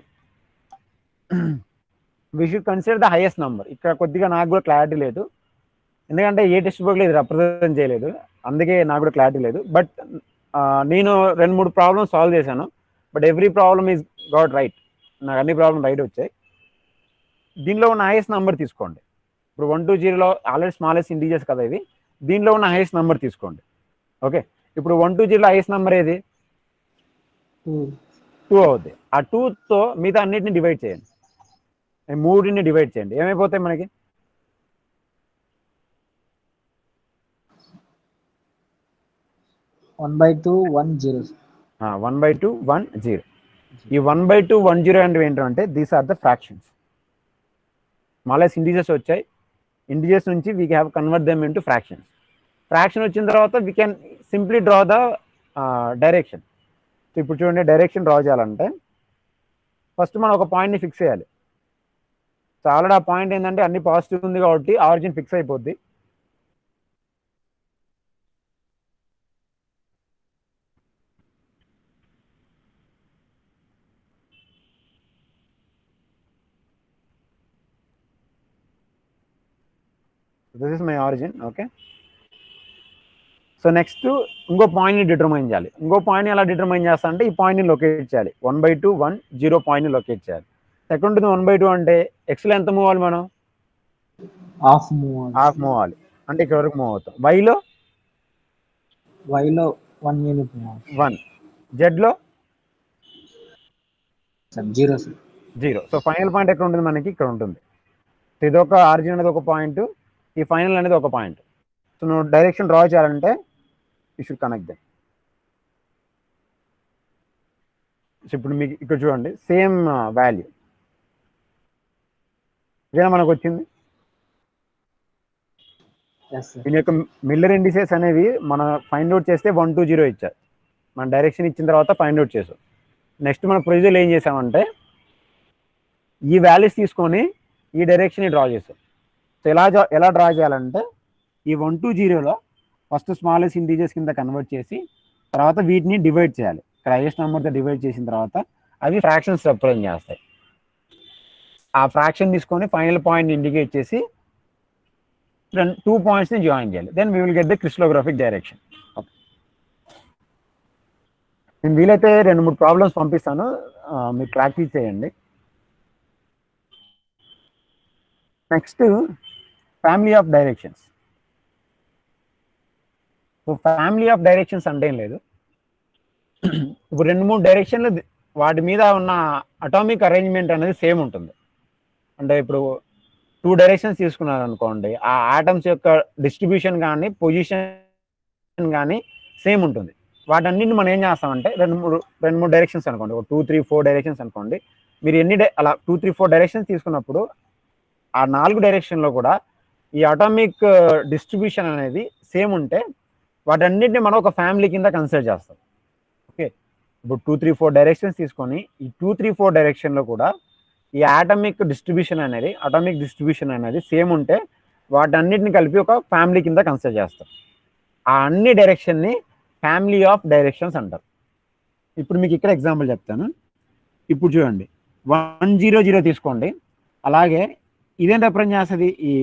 we should consider the highest number. ఇక్కడ కొద్దిగా నాకు కూడా క్లారిటీ లేదు, ఎందుకంటే ఏ టెక్స్ట్ బుక్లో ఇది రిప్రజెంట్ చేయలేదు, అందుకే నాకు కూడా క్లారిటీ లేదు. బట్ నేను 2-3 ప్రాబ్లమ్స్ సాల్వ్ చేశాను, but every problem is got right, నాకు అన్ని ప్రాబ్లమ్ రైట్ వచ్చాయి. దీనిలో ఉన్న హైయెస్ట్ నెంబర్ తీసుకోండి. ఇప్పుడు 120లో ఆల్రెడీ స్మాలెస్ట్ ఇంటీజర్స్ కదా ఇవి, దీనిలో ఉన్న హైయెస్ట్ నెంబర్ తీసుకోండి. ఓకే, ఇప్పుడు 120లో హైయెస్ట్ నెంబర్ ఏది, 2 అవుద్ది. ఆ 2తో మిగతా అన్నిటిని డివైడ్ చేయండి, 3ని డివైడ్ చేయండి, ఏమైపోతాయి మనకి 1/2 1 0. 1/2 1 0. ఈ 1/2 1 0 అంటే ఏంటంటే these are the fractions. Smallest integers వచ్చాయి, ఇంటీజర్స్ నుంచి we have convert them into fractions. Fraction వచ్చిన తర్వాత we can simply draw the direction. So ఇప్పుడు చూడండి, డైరెక్షన్ డ్రా చేయాలంటే ఫస్ట్ మనం ఒక పాయింట్ని ఫిక్స్ చేయాలి. సో ఆల్రెడీ ఆ పాయింట్ ఏంటంటే అన్ని పాజిటివ్ ఉంది కాబట్టి ఆరిజిన్ ఫిక్స్ అయిపోద్ది. This is my origin. Okay, so next ఇంకో పాయింట్ని డిటర్మైన్ చేయాలి. ఇంకో పాయింట్ని ఎలా డిటర్మైన్ చేస్తా అంటే ఈ పాయింట్ని లొకేట్ చేయాలి, 1/2 1 0 పాయింట్ని లొకేట్ చేయాలి. ఎక్కడ ఉంటుంది 1/2 అంటే ఎక్స్లో ఎంత మూవ్ అవ్వాలి మనం, హాఫ్ మూవ్ అవ్వాలి, అంటే ఇక్కడ వరకు మూవ్ అవుతాం. వైలో 1 యూనిట్ 1, జెడ్లో 0. సో ఫైనల్ పాయింట్ ఎక్కడ ఉంటుంది మనకి, ఇక్కడ ఉంటుంది. ఇది ఒక ఆరిజిన్ అనేది ఒక పాయింట్, ఈ ఫైనల్ అనేది ఒక పాయింట్. సో నువ్వు డైరెక్షన్ డ్రా చేయాలంటే you should connect them. So ఇప్పుడు మీకు ఇక్కడ చూడండి సేమ్ వాల్యూ ఇదేనా మనకు వచ్చింది. దీని యొక్క మిల్లర్ ఇండిసెస్ అనేవి మనం ఫైండ్ అవుట్ చేస్తే 1 2 0 ఇచ్చారు, మన డైరెక్షన్ ఇచ్చిన తర్వాత ఫైండ్ అవుట్ చేసాం. నెక్స్ట్ మన ప్రొసీజర్ ఏం చేసామంటే ఈ వాల్యూస్ తీసుకొని ఈ డైరెక్షన్ని డ్రా చేసాం. సో ఎలా డ్రా చేయాలంటే ఈ 1 2 0లో ఫస్ట్ స్మాలెస్ట్ ఇంటీజర్స్ కింద కన్వర్ట్ చేసి తర్వాత వీటిని డివైడ్ చేయాలి. ఇక్కడ హైయెస్ట్ నెంబర్తో డివైడ్ చేసిన తర్వాత అవి ఫ్రాక్షన్స్ రిప్రజెంట్ చేస్తాయి. ఆ ఫ్రాక్షన్ తీసుకొని ఫైనల్ పాయింట్ ఇండికేట్ చేసి 2 పాయింట్స్ని జాయిన్ చేయాలి. Then we will get the crystallographic direction. నేను వీలైతే 2-3 ప్రాబ్లమ్స్ పంపిస్తాను, మీరు ప్రాక్టీస్ చేయండి. Next family of directions. So family of directions అంటే ఏం లేదు, ఇప్పుడు 2-3 డైరెక్షన్లు వాటి మీద ఉన్న అటామిక్ అరేంజ్మెంట్ అనేది సేమ్ ఉంటుంది. అంటే ఇప్పుడు 2 డైరెక్షన్స్ తీసుకున్నారు అనుకోండి, ఆ ఆటమ్స్ యొక్క డిస్ట్రిబ్యూషన్ కానీ పొజిషన్ కానీ సేమ్ ఉంటుంది. వాటన్నింటిని మనం ఏం చేస్తామంటే 2-3 డైరెక్షన్స్ అనుకోండి, 2 3 4 డైరెక్షన్స్ అనుకోండి, మీరు అలా 2 3 4 డైరెక్షన్స్ తీసుకున్నప్పుడు ఆ 4 డైరెక్షన్లో కూడా ఈ అటామిక్ డిస్ట్రిబ్యూషన్ అనేది సేమ్ ఉంటే వాటన్నిటిని మనం ఒక ఫ్యామిలీ కింద కన్సిడర్ చేస్తాం. ఓకే, ఇప్పుడు 2 3 4 డైరెక్షన్స్ తీసుకొని ఈ 2 3 4 డైరెక్షన్లో కూడా ఈ అటామిక్ డిస్ట్రిబ్యూషన్ అనేది సేమ్ ఉంటే వాటన్నిటిని కలిపి ఒక ఫ్యామిలీ కింద కన్సిడర్ చేస్తాం. ఆ అన్ని డైరెక్షన్ని ఫ్యామిలీ ఆఫ్ డైరెక్షన్స్ అంటారు. ఇప్పుడు మీకు ఇక్కడ ఎగ్జాంపుల్ చెప్తాను. ఇప్పుడు చూడండి 1 0 0 తీసుకోండి, అలాగే ఇదేం రిప్రజెంట్ చేస్తుంది, ఈ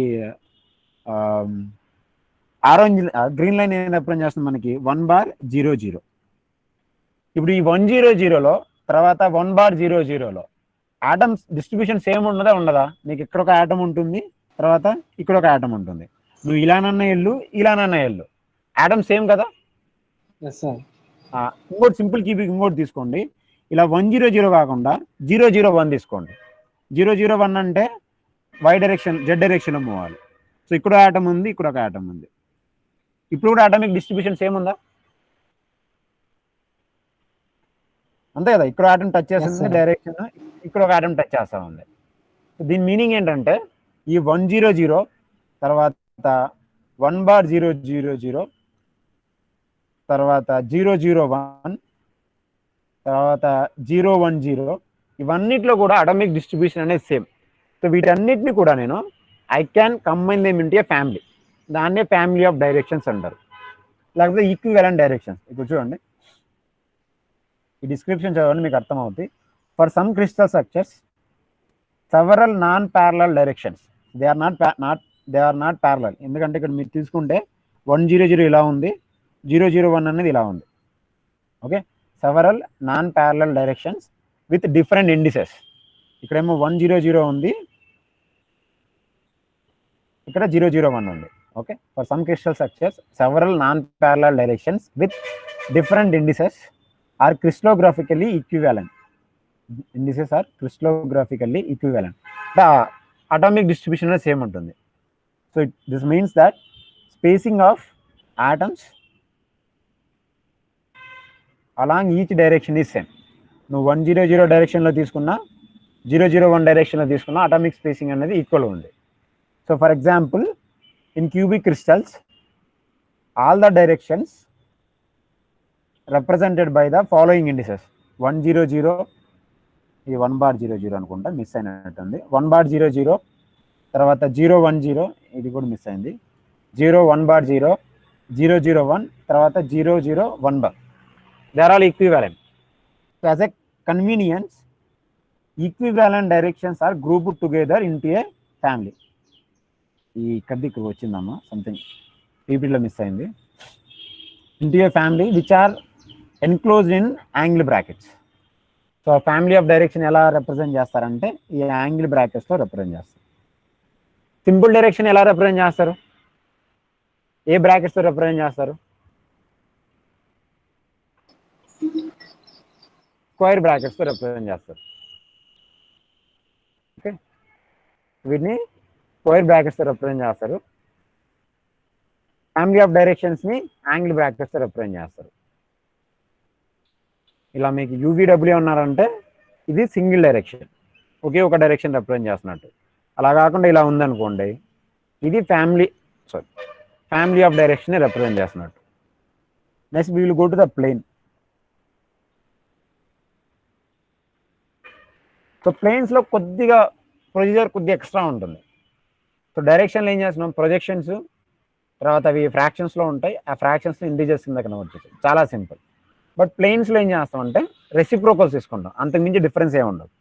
ఆరెంజ్ గ్రీన్ లైన్ ఏం రిప్రజెంట్ చేస్తుంది మనకి 1 బార్ 0 0. ఇప్పుడు ఈ 100లో తర్వాత 1/00లో ఆటమ్స్ డిస్ట్రిబ్యూషన్ సేమ్ ఉండదా? నీకు ఇక్కడ ఒక ఆటమ్ ఉంటుంది, తర్వాత ఇక్కడ ఒక ఆటమ్ ఉంటుంది. నువ్వు ఇలానన్నా వెళ్ళు, ఇలానన్నా వెళ్ళు, ఆటమ్ సేమ్ కదా. Yes sir. ఇంకోటి సింపుల్ కీపింగ్ ఇంకోటి తీసుకోండి. ఇలా 100 కాకుండా 001 తీసుకోండి. 001 అంటే వై డైరెక్షన్, జెడ్ డైరెక్షన్లో మూవ్ అవ్వాలి. సో ఇక్కడ ఆటమ్ ఉంది, ఇక్కడ ఒక ఆటమ్ ఉంది. ఇప్పుడు కూడా ఆటమిక్ డిస్ట్రిబ్యూషన్ సేమ్ ఉందా? అంతే కదా. ఇక్కడ ఆటమ్ టచ్ చేస్తుంది డైరెక్షన్, ఇక్కడ ఒక ఆటమ్ టచ్ చేస్తా ఉంది. దీని మీనింగ్ ఏంటంటే ఈ 100 తర్వాత 1/000 తర్వాత 001 తర్వాత 010 ఇవన్నిట్లో కూడా అటామిక్ డిస్ట్రిబ్యూషన్ అనేది సేమ్. సో వీటన్నిటిని కూడా నేను I can combine them into a family. దాన్నే ఫ్యామిలీ ఆఫ్ డైరెక్షన్స్ అంటారు, లేకపోతే ఈక్వివలెంట్ డైరెక్షన్స్. ఇప్పుడు చూడండి, ఈ డిస్క్రిప్షన్ చదవండి, మీకు అర్థమవుతుంది. For some crystal structures several non parallel directions, they are not parallel. ఎందుకంటే ఇక్కడ మీరు తీసుకుంటే 100 ఇలా ఉంది, 001 అనేది ఇలా ఉంది. Okay, several non parallel directions with different indices. ఇక్కడేమో 100 ఉంది, ఇక్కడ 001 ఉంది. Okay, for some crystal structures several non parallel directions with different indices are crystallographically equivalent. Indices are crystallographically equivalent. The atomic distribution అనేది సేమ్ ఉంటుంది. So this means that spacing of atoms along each direction is same. నువ్వు 100 డైరెక్షన్లో తీసుకున్నా, 001 డైరెక్షన్లో తీసుకున్నా అటామిక్ స్పేసింగ్ అనేది ఈక్వల్ ఉంది. So for example in cubic crystals all the directions represented by the following indices. 100 ఇది 1/00 అనుకుంటా, మిస్ అయినట్టుంది. 1/00 తర్వాత 010 ఇది కూడా మిస్ అయింది. 1/0 001 తర్వాత 001 they are all equivalent. So as a convenience equivalent directions are grouped together into a family. ఈ ఇక్కడ వచ్చిందమ్మా, సంథింగ్ పీపీలో మిస్ అయింది. Into a family which are enclosed in angle brackets. So family of direction ఎలా రిప్రజెంట్ చేస్తారంటే ఈ యాంగిల్ బ్రాకెట్స్లో రిప్రజెంట్ చేస్తారు. సింపుల్ డైరెక్షన్ ఎలా రిప్రజెంట్ చేస్తారు? ఏ బ్రాకెట్స్తో రిప్రజెంట్ చేస్తారు? స్క్వేర్ బ్రాకెట్స్తో రిప్రజెంట్ చేస్తారు. ఓకే, వీటిని స్క్వేర్ బ్రాకెట్స్తో రిప్రజెంట్ చేస్తారు. ఫ్యామిలీ ఆఫ్ డైరెక్షన్స్ని యాంగిల్ బ్రాకెట్స్తో రిప్రజెంట్ చేస్తారు. ఇలా మీకు యూవీడబ్ల్యూ ఉన్నారంటే ఇది సింగిల్ డైరెక్షన్, ఒకే ఒక డైరెక్షన్ రిప్రజెంట్ చేస్తున్నట్టు. అలా కాకుండా ఇలా ఉందనుకోండి, ఇది ఫ్యామిలీ ఆఫ్ డైరెక్షన్ రిప్రజెంట్ చేస్తున్నట్టు. Next we will go to the plane. So ప్లేన్స్లో కొద్దిగా ప్రొసీజర్ కొద్దిగా ఎక్స్ట్రా ఉంటుంది. సో డైరెక్షన్లో ఏం చేస్తున్నాం, ప్రొజెక్షన్స్, తర్వాత అవి ఫ్రాక్షన్స్లో ఉంటాయి. ఆ ఫ్రాక్షన్స్ని ఇంటిజర్స్ కింద కన్వర్ట్ చేస్తాం, చాలా సింపుల్. బట్ ప్లేన్స్లో ఏం చేస్తామంటే రెసిప్రోకల్స్ తీసుకుంటాం, అంతకుమించి డిఫరెన్స్ ఏమి ఉండదు.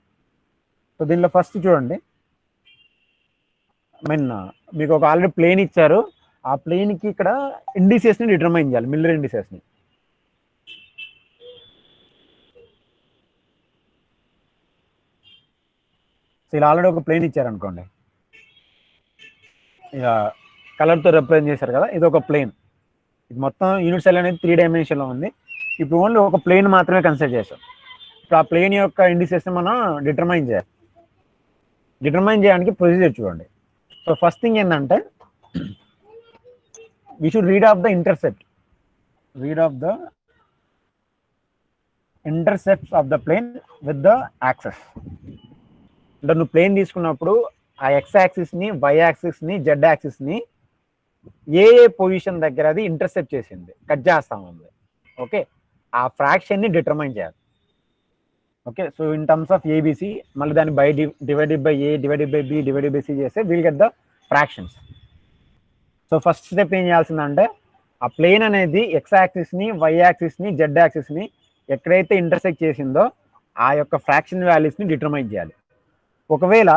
సో దీనిలో ఫస్ట్ చూడండి, మీకు ఒక ఆల్రెడీ ప్లేన్ ఇచ్చారు, ఆ ప్లేన్కి ఇక్కడ ఇండిసెస్ని డిటర్మైన్ చేయాలి, మిల్లర్ ఇండిసెస్ని. సో ఇలా ఆల్రెడీ ఒక ప్లేన్ ఇచ్చారనుకోండి, ఇక కలర్తో రిప్రజెంట్ చేశారు కదా, ఇది ఒక ప్లేన్. ఇది మొత్తం యూనిట్ సెల్ అనేది 3 డైమెన్షన్లో ఉంది. ఇప్పుడు ఓన్లీ ఒక ప్లేన్ మాత్రమే కన్సిడర్ చేస్తాం. ఇప్పుడు ఆ ప్లేన్ యొక్క ఇండిసెస్ని మనం డిటర్మైన్ చేయాలి. డిటర్మైన్ చేయడానికి ప్రొసీజర్ చూడండి. సో ఫస్ట్ థింగ్ ఏంటంటే we should read of the intercept of the plane with the axes. అంటే నువ్వు ప్లేన్ తీసుకున్నప్పుడు ఆ ఎక్స్ యాక్సిస్ని, వై యాక్సిస్ని, జెడ్ యాక్సిస్ని ఏ పొజిషన్ దగ్గర అది ఇంటర్సెప్ట్ చేసింది, కట్ చేస్తా ఉంది. ఓకే, ఆ ఫ్రాక్షన్ని డిటర్మైన్ చేయాలి. Okay, so in terms of ABC, మళ్ళీ దాన్ని divided by A divided by B divided by C చేస్తే will get the fractions. So first step ఏం చేయాల్సిందంటే ఆ ప్లేన్ అనేది ఎక్స్ యాక్సిస్ని, వై యాక్సిస్ని, జెడ్ యాక్సిస్ని ఎక్కడైతే ఇంటర్సెక్ట్ చేసిందో ఆ యొక్క ఫ్రాక్షన్ వాల్యూస్ని డిటర్మైన్ చేయాలి. ఒకవేళ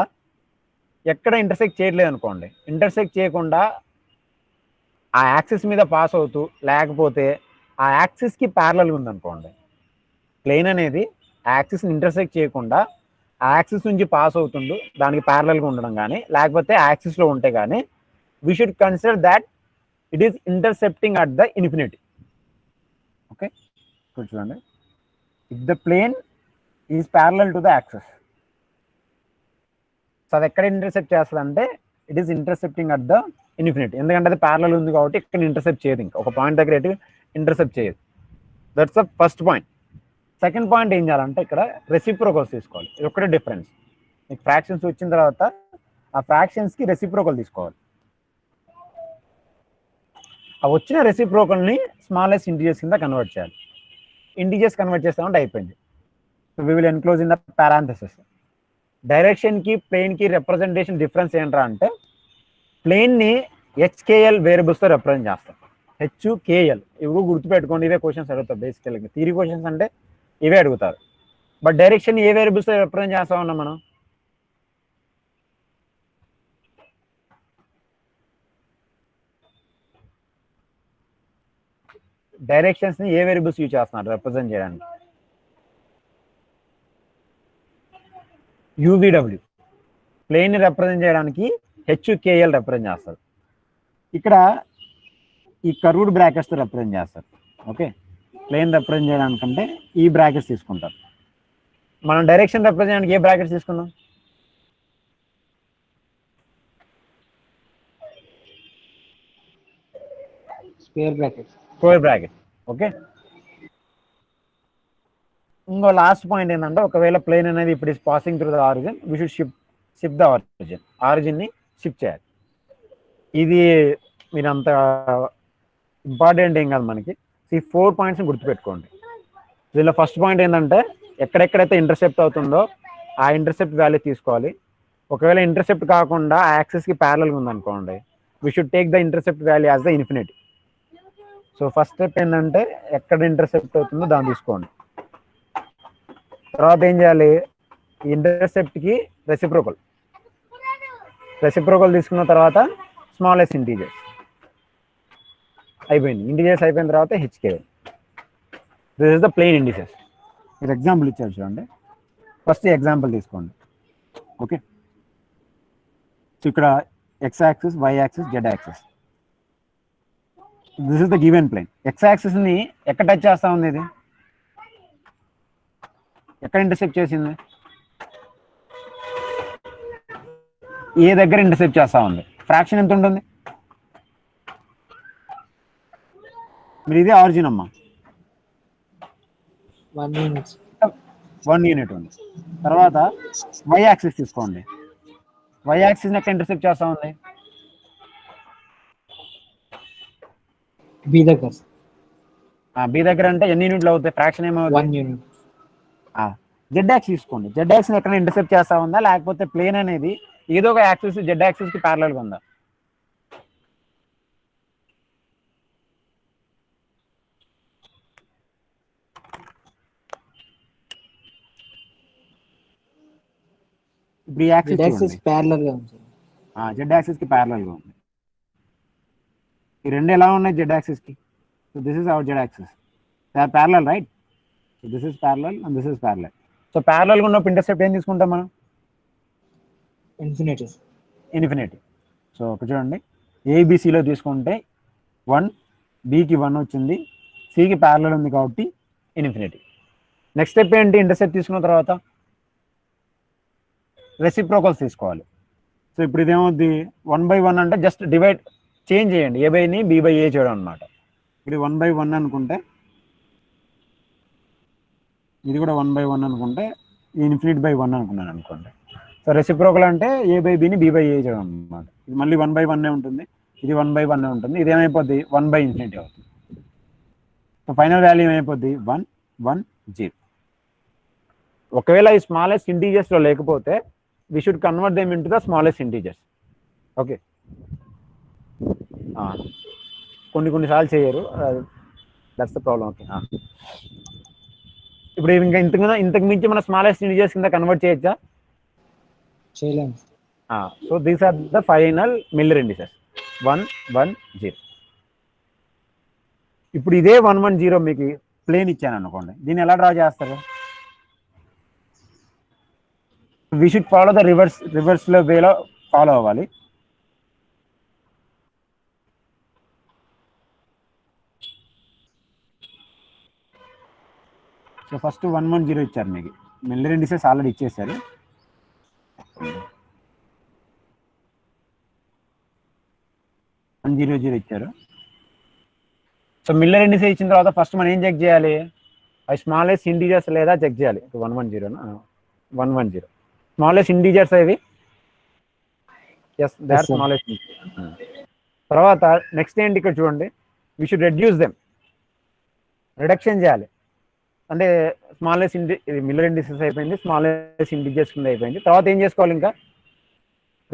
ఎక్కడ ఇంటర్సెక్ట్ చేయట్లేదు అనుకోండి, ఇంటర్సెక్ట్ చేయకుండా ఆ యాక్సిస్ మీద పాస్ అవుతూ, లేకపోతే ఆ యాక్సిస్కి ప్యారలల్గా ఉందనుకోండి, ప్లేన్ అనేది యాక్సిస్ని ఇంటర్సెక్ట్ చేయకుండా యాక్సిస్ నుంచి పాస్ అవుతుండు దానికి ప్యారలల్గా ఉండడం కానీ లేకపోతే యాక్సిస్లో ఉంటే కానీ we should consider that it is intercepting at the infinity. Okay, ఇప్పుడు చూడండి, if the plane is parallel to the axis, so అది ఎక్కడ ఇంటర్సెప్ట్ చేస్తుంది అంటే it is intercepting at the infinity. ఎందుకంటే అది ప్యారలల్ ఉంది కాబట్టి ఇక్కడ ఇంటర్సెప్ట్ చేయదు, ఇంకా ఒక పాయింట్ దగ్గర ఎటు ఇంటర్సెప్ట్ చేయదు. That's the first point. Second point ఏం చేయాలంటే ఇక్కడ రెసిప్రోకల్స్ తీసుకోవాలి. ఇది ఒకటే డిఫరెన్స్. మీకు ఫ్రాక్షన్స్ వచ్చిన తర్వాత ఆ ఫ్రాక్షన్స్కి రెసిప్రోకల్ తీసుకోవాలి. ఆ వచ్చిన రెసిప్రోకల్ని స్మాలెస్ట్ ఇంటీజర్స్ కింద కన్వర్ట్ చేయాలి. ఇంటీజర్స్ కన్వర్ట్ చేస్తామంటే అయిపోయింది. So we will enclose in the parenthesis. డైరెక్షన్కి ప్లేన్కి రిప్రజెంటేషన్ డిఫరెన్స్ ఏంట్రా అంటే ప్లేన్ని హెచ్కేఎల్ వేరియబుల్స్తో రిప్రజెంట్ చేస్తాం. హెచ్కేఎల్ ఇవి గుర్తుపెట్టుకోండి, ఇవే క్వశ్చన్స్ అడుగుతారు బేసికల్గా. థియరీ క్వశ్చన్స్ అంటే ఇవే అడుగుతారు. బట్ డైరెక్షన్ ఏ వేరియబుల్స్తో రిప్రజెంట్ చేస్తా ఉన్నాం మనం? డైరెక్షన్స్ని ఏ వేరియబుల్స్ యూజ్ చేస్తున్నారు రిప్రజెంట్ చేయడానికి? యూవీడబ్ల్యూ. ప్లేన్ని రిప్రజెంట్ చేయడానికి హెచ్కేఎల్ రిప్రజెంట్ చేస్తారు. ఇక్కడ ఈ కర్వ్డ్ బ్రాకెట్స్తో రిప్రజెంట్ చేస్తారు. ఓకే, ప్లేన్ రిప్రజెంట్ చేయడానికంటే ఈ బ్రాకెట్స్ తీసుకుంటారు. మనం డైరెక్షన్ రిప్రజెంట్ చేయడానికి ఏ బ్రాకెట్స్ తీసుకున్నాం? Square bracket. Square bracket. Okay, ఇంకో లాస్ట్ పాయింట్ ఏంటంటే ఒకవేళ ప్లేన్ అనేది ఇప్పుడు is passing through the origin, we should shift the ఆరిజిన్ని షిఫ్ట్ చేయాలి. ఇది మీరు అంత ఇంపార్టెంట్ ఏం కాదు మనకి. ఈ 4 పాయింట్స్ని గుర్తుపెట్టుకోండి. దీనిలో ఫస్ట్ పాయింట్ ఏంటంటే ఎక్కడెక్కడైతే ఇంటర్సెప్ట్ అవుతుందో ఆ ఇంటర్సెప్ట్ వాల్యూ తీసుకోవాలి. ఒకవేళ ఇంటర్సెప్ట్ కాకుండా యాక్సిస్కి ప్యారలల్గా ఉందనుకోండి, we should take the intercept value as the infinity. So first step ఏంటంటే ఎక్కడ ఇంటర్సెప్ట్ అవుతుందో దాన్ని తీసుకోండి. తర్వాత ఏం చేయాలి? ఇంటర్సెప్ట్కి రెసిప్రోకల్ తీసుకున్న తర్వాత స్మాలెస్ట్ ఇంటీజర్స్ అయిపోయింది. ఇంటీజర్స్ అయిపోయిన తర్వాత HKL. This is the plane indices. మీరు ఎగ్జాంపుల్ ఇచ్చారు చూడండి. ఫస్ట్ ఎగ్జాంపుల్ తీసుకోండి. ఓకే, సో ఇక్కడ X axis, Y axis, Z axis. This is the given plane. X యాక్సిస్ని ఎక్కడ టచ్ చేస్తా ఉంది? ఇది ఎక్కడ ఇంటర్సెప్ట్ చేసింది? ఏ దగ్గర ఇంటర్సెప్ట్ చేస్తా ఉంది? ఫ్రాక్షన్ ఎంత ఉంటుంది? మీరు ఇది ఆరిజిన్ అమ్మా, 1 యూనిట్. 1 యూనిట్ ఉంది. తర్వాత వై యాక్సిస్ తీసుకోండి. వై యాక్సిస్ని ఎక్కడ ఇంటర్సెప్ట్ చేస్తా ఉంది? బి దగ్గర. బి దగ్గర అంటే ఎన్ని యూనిట్లు అవుతాయి? ఫ్రాక్షన్ ఏమవుతుంది? 1 యూనిట్. జెడ్ యాక్సిస్ తీసుకోండి. జెడ్ యాక్సిస్ ఎక్కడ ఇంటర్సెప్ట్ చేస్తా ఉందా, లేకపోతే ప్లేన్ అనేది ఏదో ఒక యాక్సిస్ జెడ్ యాక్సిస్కి ప్యారలల్గా ఉందా? ఇప్పుడు ఈ యాక్సిస్ ప్యారలల్ గా ఉంది. జెడ్ యాక్సిస్ కి ప్యారలల్ గా ఉంది. ఈ రెండు ఎలా ఉన్నాయి జెడ్ యాక్సిస్ కి? So this is our z axis. They are parallel, right? So this is parallel and this is parallel. So parallel గా ఉన్నప్పుడు ఇంటర్సెప్ట్ ఏం తీసుకుంటాం మనం? ఇన్ఫినిటీ. సో ఒక చూడండి, ఏబిసిలో తీసుకుంటే 1, బికి 1 వచ్చింది, సికి ప్యారలల్ ఉంది కాబట్టి ఇన్ఫినిటీ. నెక్స్ట్ స్టెప్ ఏంటి? ఇంటర్సెప్ట్ తీసుకున్న తర్వాత రెసిప్రోకల్స్ తీసుకోవాలి. సో ఇప్పుడు ఇదేమవుద్ది? 1/1 అంటే జస్ట్ డివైడ్ చేంజ్ చేయండి, ఏ బైని బి బై ఏ చేయడం అనమాట. ఇప్పుడు 1/1 అనుకుంటే ఇది కూడా 1/1 అనుకుంటే ఇన్ఫినిట్ బై 1 అనుకున్నాను అనుకోండి. సో రెసిప్రోకల్ అంటే ఏ బై బిని బి బై ఏ చేయడం అనమాట. ఇది మళ్ళీ 1/1 ఉంటుంది, ఇది 1/1 ఉంటుంది. ఇది ఏమైపోద్ది? 1/∞ అవుతుంది. సో ఫైనల్ వాల్యూ ఏమైపోద్ది? 1, 1, 0. ఒకవేళ ఈ స్మాలెస్ట్ ఇంటీజర్స్లో లేకపోతే we should convert them into the smallest integers. Okay, కొన్నిసార్లు చేయరు, దట్స్ ద ప్రాబ్లం. ఓకే, ఇప్పుడు ఇంకా ఇంతకు మించి మన స్మాలెస్ట్ ఇంటీజర్స్ కింద కన్వర్ట్ చేయొచ్చా? చేయలేము. So these are the final Miller indices 1, 1, 0. ఇప్పుడు ఇదే 1, 1, 0 మీకు ప్లేన్ ఇచ్చాను అనుకోండి, దీన్ని ఎలా డ్రా చేస్తారు? వి షుడ్ ఫాలో ద రివర్స్లో వేలో ఫాలో అవ్వాలి. సో ఫస్ట్ 110 ఇచ్చారు మీకు, మిల్లర్ ఇండిసెస్ ఆల్రెడీ ఇచ్చేసారు. 100 ఇచ్చారు. సో మిల్లర్ ఇండిసెస్ ఇచ్చిన తర్వాత ఫస్ట్ మనం ఏం చెక్ చేయాలి? అవి స్మాలెస్ట్ ఇంటీజర్స్ లేదా చెక్ చేయాలి. 110 స్మాలెస్ట్ ఇంటీజర్స్ అవి. Yes, they are smallest. తర్వాత నెక్స్ట్ ఏంటి ఇక్కడ చూడండి, we should reduce them, reduction చేయాలి. అంటే స్మాలెస్ట్ మిల్లర్ ఇండిసెస్ అయిపోయింది, స్మాలెస్ట్ ఇంటీజర్స్ కింద అయిపోయింది. తర్వాత ఏం చేసుకోవాలి? ఇంకా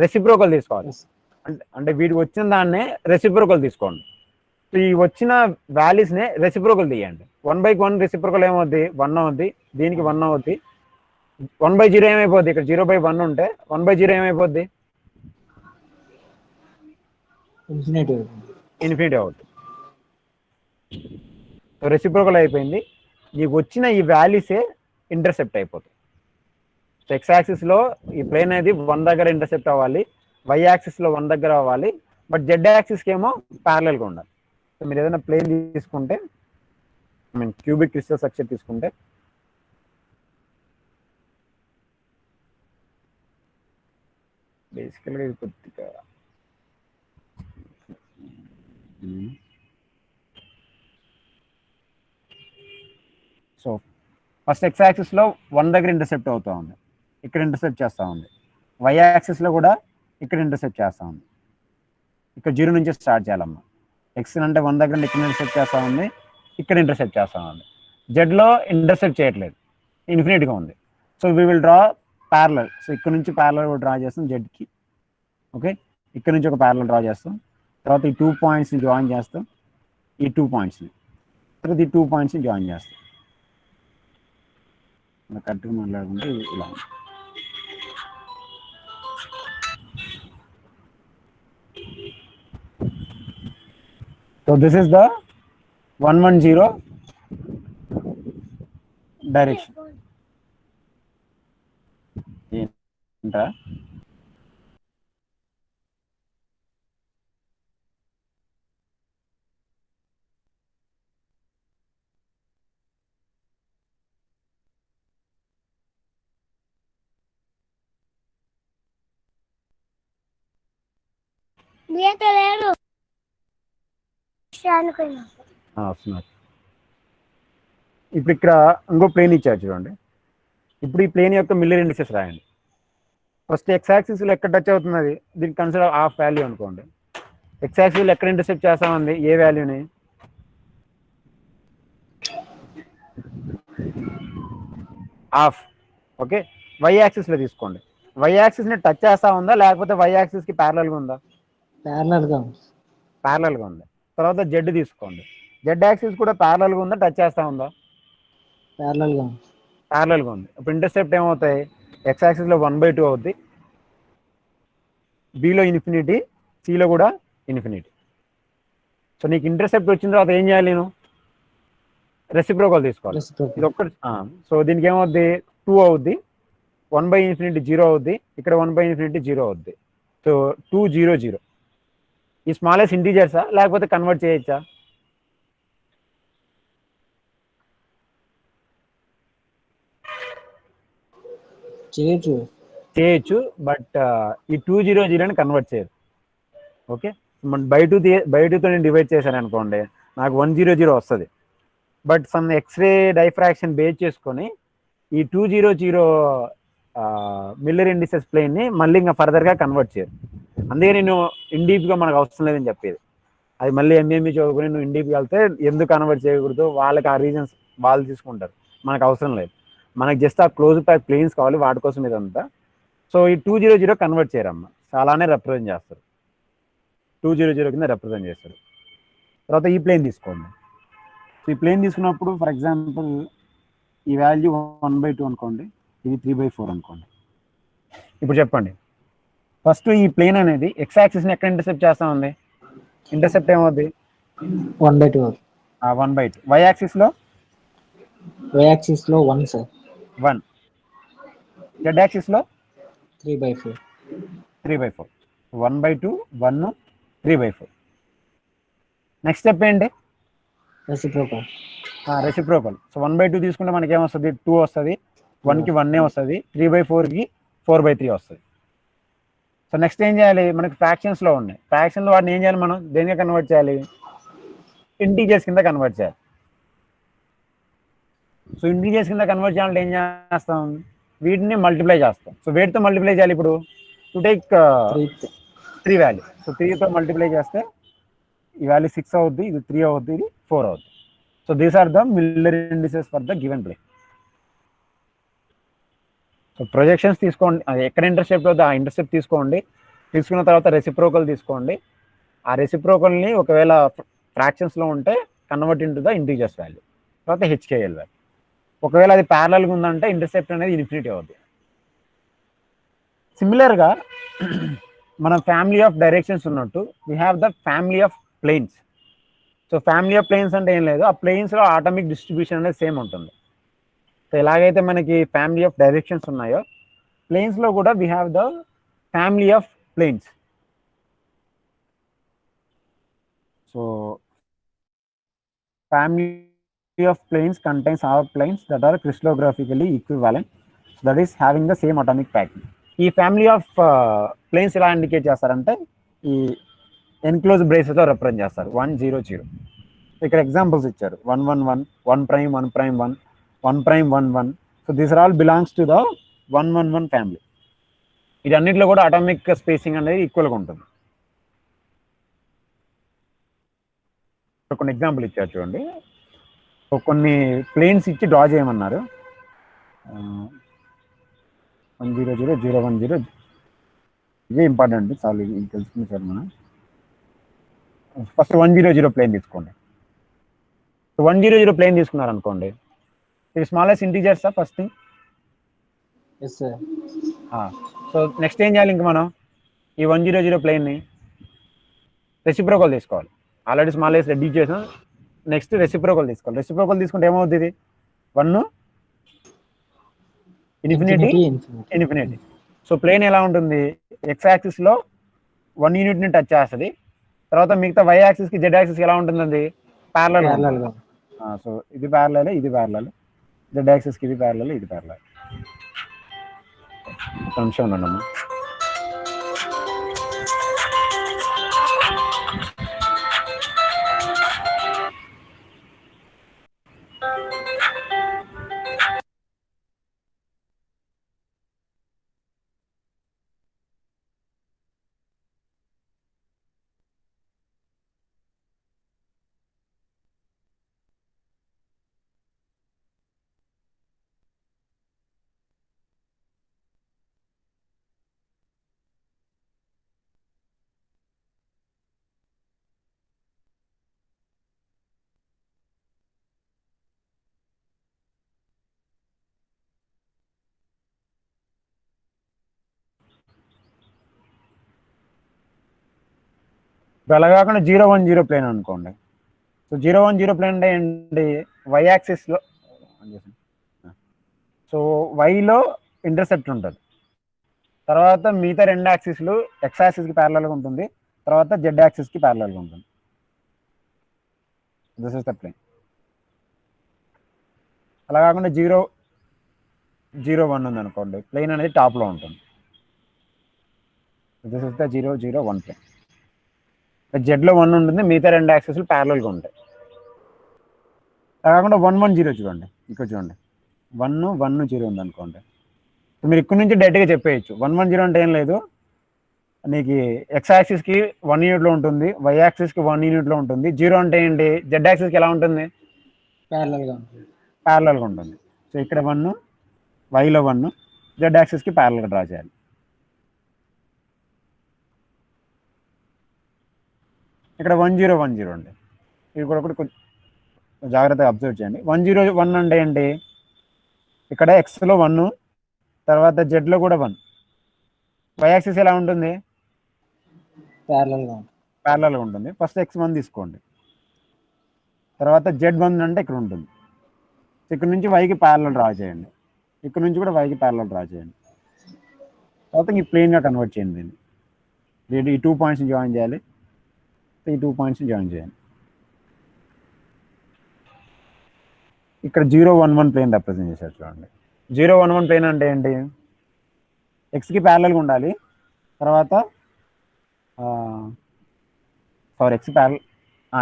రెసిప్రోకల్ తీసుకోవాలి. అంటే వీడికి వచ్చిన దాన్నే రెసిప్రోకల్ తీసుకోండి. సో ఈ వచ్చిన వాల్యూస్నే రెసిప్రోకల్ తీయండి. 1/1 రెసిప్రోకల్ ఏమవుద్ది? 1 అవుద్ది. దీనికి 1 అవుద్ది. 1/0 ఏమైపోద్ది? ఇక్కడ 0/1 ఉంటే 1/0 ఏమైపోద్ది? ఇన్ఫినిటీ అవుతుంది. సో రెసిప్రోకల్ అయిపోయింది. నీకు వచ్చిన ఈ వాల్యూసే ఇంటర్సెప్ట్ అయిపోతుంది. సో ఎక్స్ యాక్సిస్లో ఈ ప్లేన్ అనేది 1 దగ్గర ఇంటర్సెప్ట్ అవ్వాలి, వై యాక్సిస్లో 1 దగ్గర అవ్వాలి, బట్ జెడ్ యాక్సిస్కి ఏమో ప్యారలల్గా ఉండాలి. సో మీరు ఏదైనా ప్లేన్ తీసుకుంటే, I mean cubic crystal structure తీసుకుంటే, బేసికల్గా ఇది కొద్దిగా సో ఫస్ట్ ఎక్స్ యాక్సిస్లో 1 దగ్గర ఇంటర్సెప్ట్ అవుతూ ఉంది, ఇక్కడ ఇంటర్సెప్ట్ చేస్తూ ఉంది. వై యాక్సిస్లో కూడా ఇక్కడ ఇంటర్సెప్ట్ చేస్తూ ఉంది. ఇక్కడ 0 నుంచి స్టార్ట్ చేయాలమ్మా. ఎక్స్ అంటే 1 దగ్గర ఇక్కడ ఇంటర్సెప్ట్ చేస్తూ ఉంది, ఇక్కడ ఇంటర్సెప్ట్ చేస్తూ ఉంది. జెడ్లో ఇంటర్సెప్ట్ చేయట్లేదు, ఇన్ఫినిట్గా ఉంది. So we will draw parallel. So ఇక్కడ నుంచి ప్యారలల్ డ్రా చేస్తాం జెడ్కి. ఓకే, ఇక్కడ నుంచి ఒక ప్యారలల్ డ్రా చేస్తాం. తర్వాత ఈ 2 పాయింట్స్ని జాయిన్ చేస్తాం, ఈ 2 పాయింట్స్ని. తర్వాత ఈ 2 పాయింట్స్ని జాయిన్ చేస్తాం. కరెక్ట్గా మాట్లాడుకుంటే ఇలా. So this is the 110 direction. ఏంటా వస్తున్నారు. ఇప్పుడు ఇక్కడ ఇంకో ప్లేన్ ఇచ్చారు చూడండి. ఇప్పుడు ఈ ప్లేన్ యొక్క మిల్లర్ ఇండిసెస్ రాయండి. ఫస్ట్ ఎక్స్ యాక్సిస్లో ఎక్కడ టచ్ అవుతున్నది? దీనికి కన్సిడర్ హాఫ్ వాల్యూ అనుకోండి. ఎక్స్ యాక్సిస్లో ఎక్కడ ఇంటర్సెప్ట్ చేస్తామంది? ఏ వాల్యూని? హాఫ్. ఓకే, వై యాక్సిస్లో తీసుకోండి. వై యాక్సిస్ని టచ్ చేస్తా ఉందా, లేకపోతే వై యాక్సిస్కి ప్యారలల్గా ఉందా? ప్యారలల్గా ఉంది. తర్వాత జెడ్ తీసుకోండి. జెడ్ యాక్సిస్ కూడా ప్యారలల్గా ఉందా, టచ్ చేస్తా ఉందా? ప్యారలల్గా ఉంది. ఇప్పుడు ఇంటర్సెప్ట్ ఏమవుతాయి? ఎక్స్ యాక్సిస్లో 1/2 అవుద్ది, బిలో ఇన్ఫినిటీ, సిలో కూడా ఇన్ఫినిటీ. సో నీకు ఇంటర్సెప్ట్ వచ్చిన తర్వాత ఏం చేయాలి? నేను రెసిప్రోకల్ తీసుకోవాలి. ఇది ఒక్కటి. సో దీనికి ఏమవుద్ది? 2 అవుద్ది. 1/∞ 0 అవుద్ది. ఇక్కడ 1/∞ 0 అవుద్ది. సో 2 0 0. ఈ స్మాలెస్ట్ ఇంటీజర్సా లేకపోతే కన్వర్ట్ చేయొచ్చా? చేయొచ్చు, బట్ ఈ 2 0 0ని కన్వర్ట్ చేయరు. ఓకే, మన బై 2తో నేను డివైడ్ చేశాను అనుకోండి, నాకు 1 0 0 వస్తుంది. But some x ray diffraction base చేసుకొని ఈ 2 0 0 మిల్లర్ ఇండిసెస్ ప్లేన్ని మళ్ళీ ఇంకా ఫర్దర్గా కన్వర్ట్ చేయరు. అందుకే నేను ఇండీప్గా మనకు అవసరం లేదని చెప్పేది. అది మళ్ళీ ఎంఏమి చదువుకుని నువ్వు ఇండీప్గా వెళ్తే ఎందుకు కన్వర్ట్ చేయకూడదు, వాళ్ళకి ఆ రీజన్స్ వాళ్ళు తీసుకుంటారు, మనకు అవసరం లేదు. మనకు జస్ట్ ఆ క్లోజ్ ప్యాక్ ప్లేన్స్ కావాలి, వాటి కోసం ఇదంతా. సో ఈ 2 0 0 కన్వర్ట్ చేయరమ్మా, చాలానే రిప్రజెంట్ చేస్తారు. 2 0 0 కింద రిప్రజెంట్ చేస్తారు. తర్వాత ఈ ప్లేన్ తీసుకోండి. ఈ ప్లేన్ తీసుకున్నప్పుడు ఫర్ ఎగ్జాంపుల్ ఈ వాల్యూ 1/2 అనుకోండి, ఇది 3/4 అనుకోండి. ఇప్పుడు చెప్పండి, ఫస్ట్ ఈ ప్లేన్ అనేది ఎక్స్ యాక్సిస్ని ఎక్కడ ఇంటర్సెప్ట్ చేస్తా ఉంది? ఇంటర్సెప్ట్ ఏమవుద్ది? 1/2. 1/2. వై యాక్సిస్లో Y axis లో 1 సార్. 1. Z యాక్సిస్లో 3/4. 3/4. 1/2 1 3/4. నెక్స్ట్ స్టెప్ ఏంటి? రెసిప్రోకల్. రెసిప్రోకల్. సో 1/2 తీసుకుంటే మనకి ఏమొస్తుంది? 2 వస్తుంది. 1కి 1 వస్తుంది. 3/4కి 4/3 వస్తుంది. సో నెక్స్ట్ ఏం చేయాలి? మనకి ఫ్రాక్షన్స్లో ఉన్నాయి. ఫ్రాక్షన్లో వాటిని ఏం చేయాలి? మనం దేనిగా కన్వర్ట్ చేయాలి? ఇంటీజర్స్ కింద కన్వర్ట్ చేయాలి. సో ఇంటీజర్స్ కింద కన్వర్ట్ చేయాలంటే ఏం చేస్తాం? వీటిని మల్టిప్లై చేస్తాం. సో వేటితో మల్టిప్లై చేయాలి ఇప్పుడు? To take 3 value. సో 3తో మల్టిప్లై చేస్తే ఈ వాల్యూ 6 అవుద్ది, ఇది 3 అవుద్ది, ఇది 4 అవుద్ది. So these are the Miller indices for the given plane. So projections తీసుకోండి, ఎక్కడ ఇంటర్సెప్ట్ అవుతుందో ఆ ఇంటర్సెప్ట్ తీసుకోండి. తీసుకున్న తర్వాత రెసిప్రోకల్ తీసుకోండి. ఆ రెసిప్రోకల్ని ఒకవేళ ఫ్రాక్షన్స్లో ఉంటే convert into the integers value, తర్వాత హెచ్కేఎల్ వాల్యూ. ఒకవేళ అది ప్యారలల్గా ఉందంటే ఇంటర్సెప్ట్ అనేది ఇన్ఫినిటీ అవుద్ది. సిమిలర్గా మన ఫ్యామిలీ ఆఫ్ డైరెక్షన్స్ ఉన్నట్టు we have the family of planes. So family of planes అంటే ఏం లేదు, ఆ ప్లేన్స్లో ఆటోమిక్ డిస్ట్రిబ్యూషన్ అనేది సేమ్ ఉంటుంది. సో ఎలాగైతే మనకి ఫ్యామిలీ ఆఫ్ డైరెక్షన్స్ ఉన్నాయో, ప్లేన్స్లో కూడా we have the family of planes. So family of planes contains all planes that are crystallographically equivalent, so that is having the same atomic packing. ఈ ఫ్యామిలీ ఆఫ్ ప్లేన్స్ ఎలా ఇండికేట్ చేస్తారంటే ఈ ఎన్క్లోజ్ బ్రేసెస్తో రిప్రజెంట్ చేస్తారు. 1 0 0. ఇక్కడ ఎగ్జాంపుల్స్ ఇచ్చారు. 1 1 1 1 prime 1 prime 1 1 prime 1 1. So these are all belongs to the 1 1 1 family. ఇది అన్నింటిలో కూడా అటామిక్ స్పేసింగ్ అనేది ఈక్వల్గా ఉంటుంది. కొన్ని ఎగ్జాంపుల్ ఇచ్చారు చూడండి. కొన్ని ప్లేన్స్ ఇచ్చి డ్రా చేయమన్నారు. 1 0 0 0 1 0. ఇదే ఇంపార్టెంట్, చాలా ఇది తెలుసుకుని సార్ మనం. ఫస్ట్ 1 0 0 ప్లేన్ తీసుకోండి. 1 0 0 ప్లేన్ తీసుకున్నారు అనుకోండి, ఇది smallest integers first thing. Yes sir. So next ఏం చేయాలి? ఇంక మనం ఈ 1 0 0 ప్లేన్ని రెసిప్రోకల్ తీసుకోవాలి. ఆల్రెడీ స్మాలెస్ట్ రెడ్యూస్ చేసాం. నెక్స్ట్ రెసిప్రోకల్ తీసుకోవాలి. రెసిప్రోకల్ తీసుకుంటే ఏమవుతుంది? ఇది 1 ఇన్ఫినిటీ ఇన్ఫినిటీ. సో ప్లేన్ ఎలా ఉంటుంది? ఎక్స్ యాక్సిస్లో 1 యూనిట్ని టచ్ చేస్తుంది. తర్వాత మిగతా వై యాక్సిస్కి జెడ్ యాక్సిస్కి ఎలా ఉంటుంది? అది ప్యారలల్. సో ఇది ప్యారలల్, ఇది ప్యారలల్. జెడ్ యాక్సిస్కి ఇది ప్యారలల్, ఇది ప్యారలల్. ఒక నిమిషం ఉండండి. అలా కాకుండా 0 1 0 ప్లేన్ అనుకోండి. సో 0 1 0 ప్లేన్ అంటే ఏంటి? వై యాక్సిస్లో, సో వైలో ఇంటర్సెప్ట్ ఉంటుంది. తర్వాత మిగతా 2 యాక్సిస్లు ఎక్స్ యాక్సిస్కి ప్యారలల్గా ఉంటుంది, తర్వాత జెడ్ యాక్సిస్కి ప్యారలల్గా ఉంటుంది. This is the plane. అలా కాకుండా 0 0 1 ఉంది అనుకోండి, ప్లేన్ అనేది టాప్లో ఉంటుంది. This is the 0 0 1 plane. జెడ్లో 1 ఉంటుంది, మిగతా 2 యాక్సిస్లు ప్యారలల్గా ఉంటాయి. అలా కాకుండా 1 1 0 చూడండి. ఇక్కడ చూడండి, 1 1 0 ఉంది అనుకోండి. మీరు ఇక్కడ నుంచి డైరెక్ట్గా చెప్పేయచ్చు. 1 1 0 అంటే ఏం లేదు, నీకు ఎక్స్ యాక్సిస్కి 1 యూనిట్లో ఉంటుంది, వై యాక్సిస్కి 1 యూనిట్లో ఉంటుంది. 0 అంటే ఏంటి? జెడ్ యాక్సిస్కి ఎలా ఉంటుంది? ప్యారలల్గా ఉంటుంది. సో ఇక్కడ 1 వైలో 1 జెడ్ యాక్సిస్కి ప్యారలల్గా డ్రా చేయాలి. ఇక్కడ 1 0 1 0 అండి. ఇది కూడా కొంచెం జాగ్రత్తగా అబ్జర్వ్ చేయండి. 1 0 1 అంటే ఏంటి? ఇక్కడ ఎక్స్లో 1, తర్వాత జెడ్లో కూడా 1. వై యాక్సిస్ ఎలా ఉంటుంది? ప్యారలల్గా ఉంటుంది. ఫస్ట్ x1 తీసుకోండి, తర్వాత z1 అంటే ఇక్కడ ఉంటుంది. సో ఇక్కడ నుంచి వైకి ప్యారలల్ డ్రా చేయండి, ఇక్కడ నుంచి కూడా వైకి ప్యారలల్ డ్రా చేయండి. తర్వాత ఈ ప్లేన్గా కన్వర్ట్ చేయండి దీన్ని. ఈ 2 పాయింట్స్ని జాయిన్ చేయాలి, ఈ 2 పాయింట్స్ని జాయిన్ చేయండి. ఇక్కడ 0, 1, 1 ప్లేన్ రిప్రజెంట్ చేశారు చూడండి. 0, 1, 1 ప్లేన్ అంటే ఏంటి? ఎక్స్కి ప్యారలల్గా ఉండాలి, తర్వాత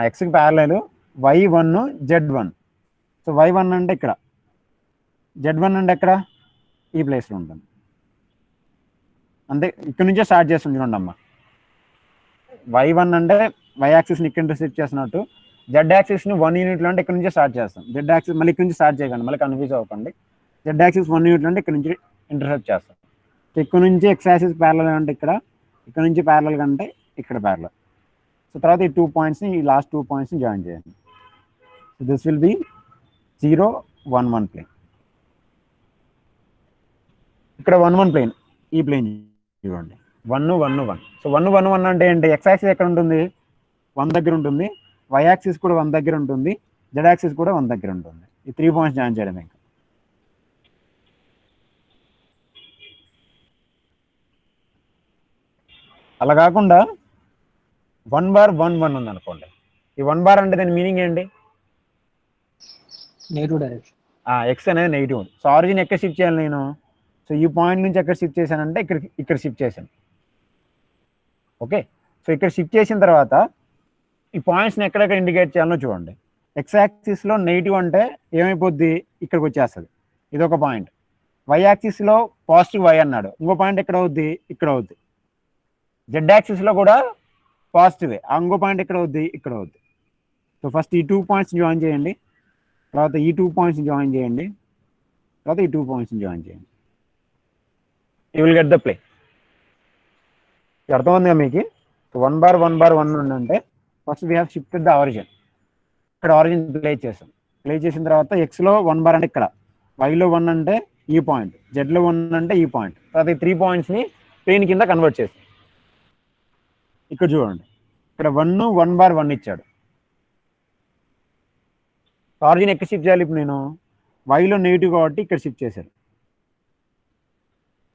ఎక్స్కి parallel y1 z1. So y1 అంటే ఇక్కడ, z1 అంటే ఎక్కడ? ఈ ప్లేస్లో ఉంటుంది. అంటే ఇక్కడ నుంచే స్టార్ట్ చేస్తుంది చూడండి అమ్మ. y1 అంటే y యాక్సిస్ని ఇక్కడ ఇంటర్సెప్ట్ చేసినట్టు, z యాక్సిస్ని 1 యూనిట్లో అంటే ఇక్కడ నుంచే స్టార్ట్ చేస్తాం. z యాక్సిస్ మళ్ళీ ఇక్కడ నుంచి స్టార్ట్ చేయకండి, మళ్ళీ కన్ఫ్యూజ్ అవ్వకండి. z యాక్సిస్ 1 యూనిట్లో అంటే ఇక్కడ నుంచి ఇంటర్సెప్ట్ చేస్తాం. సో ఇక్కడ నుంచి x యాక్సిస్ ప్యారలల్ అంటే ఇక్కడ నుంచి ప్యారలల్ అంటే ఇక్కడ ప్యారలల్. సో తర్వాత ఈ 2 పాయింట్స్ని, ఈ లాస్ట్ 2 పాయింట్స్ని జాయిన్ చేయండి. So this will be 0, 1, 1 plane. ఇక్కడ 1, 1 ప్లేన్, ఈ ప్లేన్ చూడండి 1, 1, 1. సో 1, 1, 1 అంటే ఏంటి? x యాక్సిస్ ఎక్కడ ఉంటుంది? 1 దగ్గర ఉంటుంది, y యాక్సిస్ కూడా 1 దగ్గర ఉంటుంది, z యాక్సిస్ కూడా 1 దగ్గర ఉంటుంది. ఈ 3 పాయింట్స్ జాయిన్ చేయడం. ఇంకా అలా కాకుండా 1 బార్ 1, 1 ఉంది అనుకోండి. ఈ 1 బార్ అంటే దాని మీనింగ్ ఏంటి? Negative direction. ఎక్స్ అనేది నెగిటివ్. సో ఆరిజిన్ ఎక్కడ షిఫ్ట్ చేయాలి నేను? సో ఈ పాయింట్ నుంచి ఎక్కడ షిఫ్ట్ చేశానంటే ఇక్కడ షిఫ్ట్ చేశాను. ఓకే, సో ఇక్కడ షిఫ్ట్ చేసిన తర్వాత ఈ పాయింట్స్ని ఎక్కడెక్కడ ఇండికేట్ చేయాలో చూడండి. ఎక్స్ యాక్సిస్లో నెగిటివ్ అంటే ఏమైపోద్ది? ఇక్కడికి వచ్చేస్తుంది, ఇది ఒక పాయింట్. వై యాక్సిస్లో పాజిటివ్ వై అన్నాడు, ఇంకో పాయింట్ ఎక్కడ అవుద్ది? ఇక్కడ అవుద్ది. జెడ్ యాక్సిస్లో కూడా పాజిటివే, ఇంకో పాయింట్ ఎక్కడ అవుద్ది? ఇక్కడ అవుద్ది. సో ఫస్ట్ ఈ 2 పాయింట్స్ జాయిన్ చేయండి, తర్వాత ఈ 2 పాయింట్స్ జాయిన్ చేయండి, తర్వాత ఈ 2 పాయింట్స్ జాయిన్ చేయండి. You will get the plane. అర్థమవుతుందిగా మీకు? 1 బార్ 1 బార్ 1 ఉందంటే first we have shifted the origin. ఇక్కడ ఆరిజిన్ ప్లే చేసాం. ప్లే చేసిన తర్వాత ఎక్స్లో 1 బార్ అంటే ఇక్కడ, వైలో 1 అంటే ఈ పాయింట్, జెడ్లో 1 అంటే ఈ పాయింట్. తర్వాత ఈ 3 పాయింట్స్ని ప్లేన్ కింద కన్వర్ట్ చేసాం. ఇక్కడ చూడండి, ఇక్కడ 1 బార్ 1 ఇచ్చాడు. ఆరిజిన్ ఎక్కడ షిఫ్ట్ చేయాలి ఇప్పుడు నేను? వైలో నెగిటివ్ కాబట్టి ఇక్కడ షిఫ్ట్ చేశారు.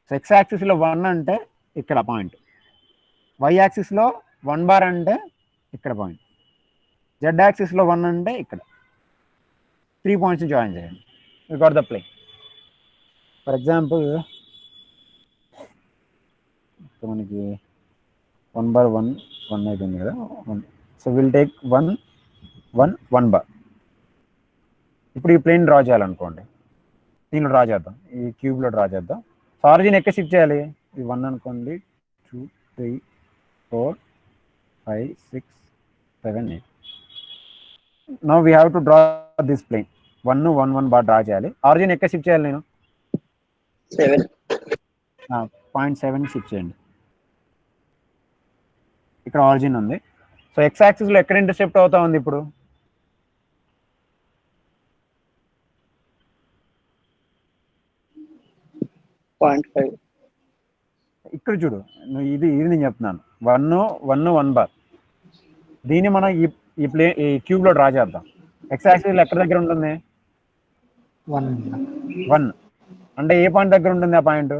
సో ఎక్స్ యాక్సిస్లో 1 అంటే ఇక్కడ పాయింట్, వై యాక్సిస్లో 1 బార్ అంటే ఇక్కడ పాయింట్, జెడ్ యాక్సిస్లో 1 అంటే ఇక్కడ. 3 పాయింట్స్ జాయిన్ చేయండి. You got the play. For example మనకి 1 బార్ 1 అయిపోయింది కదా. So will take 1, 1, 1 bar. ఇప్పుడు ఈ ప్లేన్ డ్రా చేయాలనుకోండి, దీనిలో డ్రా చేద్దాం, ఈ క్యూబ్లో డ్రా చేద్దాం. సో ఆరిజిన్ ఎక్కడ షిఫ్ట్ చేయాలి? ఇది 1 అనుకోండి, 2, 3, 4, 5, 6, 7, 8. Now we have to draw this plane. 1, 1, 1 bar draw చేయాలి. ఆరిజిన్ ఎక్కడ షిఫ్ట్ చేయాలి నేను? 7. 0.7 షిఫ్ట్ చేయండి. ఇక్కడ ఆరిజిన్ ఉంది. సో ఎక్స్ యాక్సిస్లో ఎక్కడ ఇంటర్సెప్ట్ అవుతా ఉంది ఇప్పుడు? ఇక్కడ చూడు, ఇది నేను చెప్తున్నాను. 1, 1, 1 బార్. దీన్ని మనం ఈ క్యూబ్లో డ్రా చేద్దాం. ఎక్స్ యాక్సిస్లో ఎక్కడ దగ్గర ఉంటుంది? 1 అంటే ఏ పాయింట్ దగ్గర ఉంటుంది ఆ పాయింట్?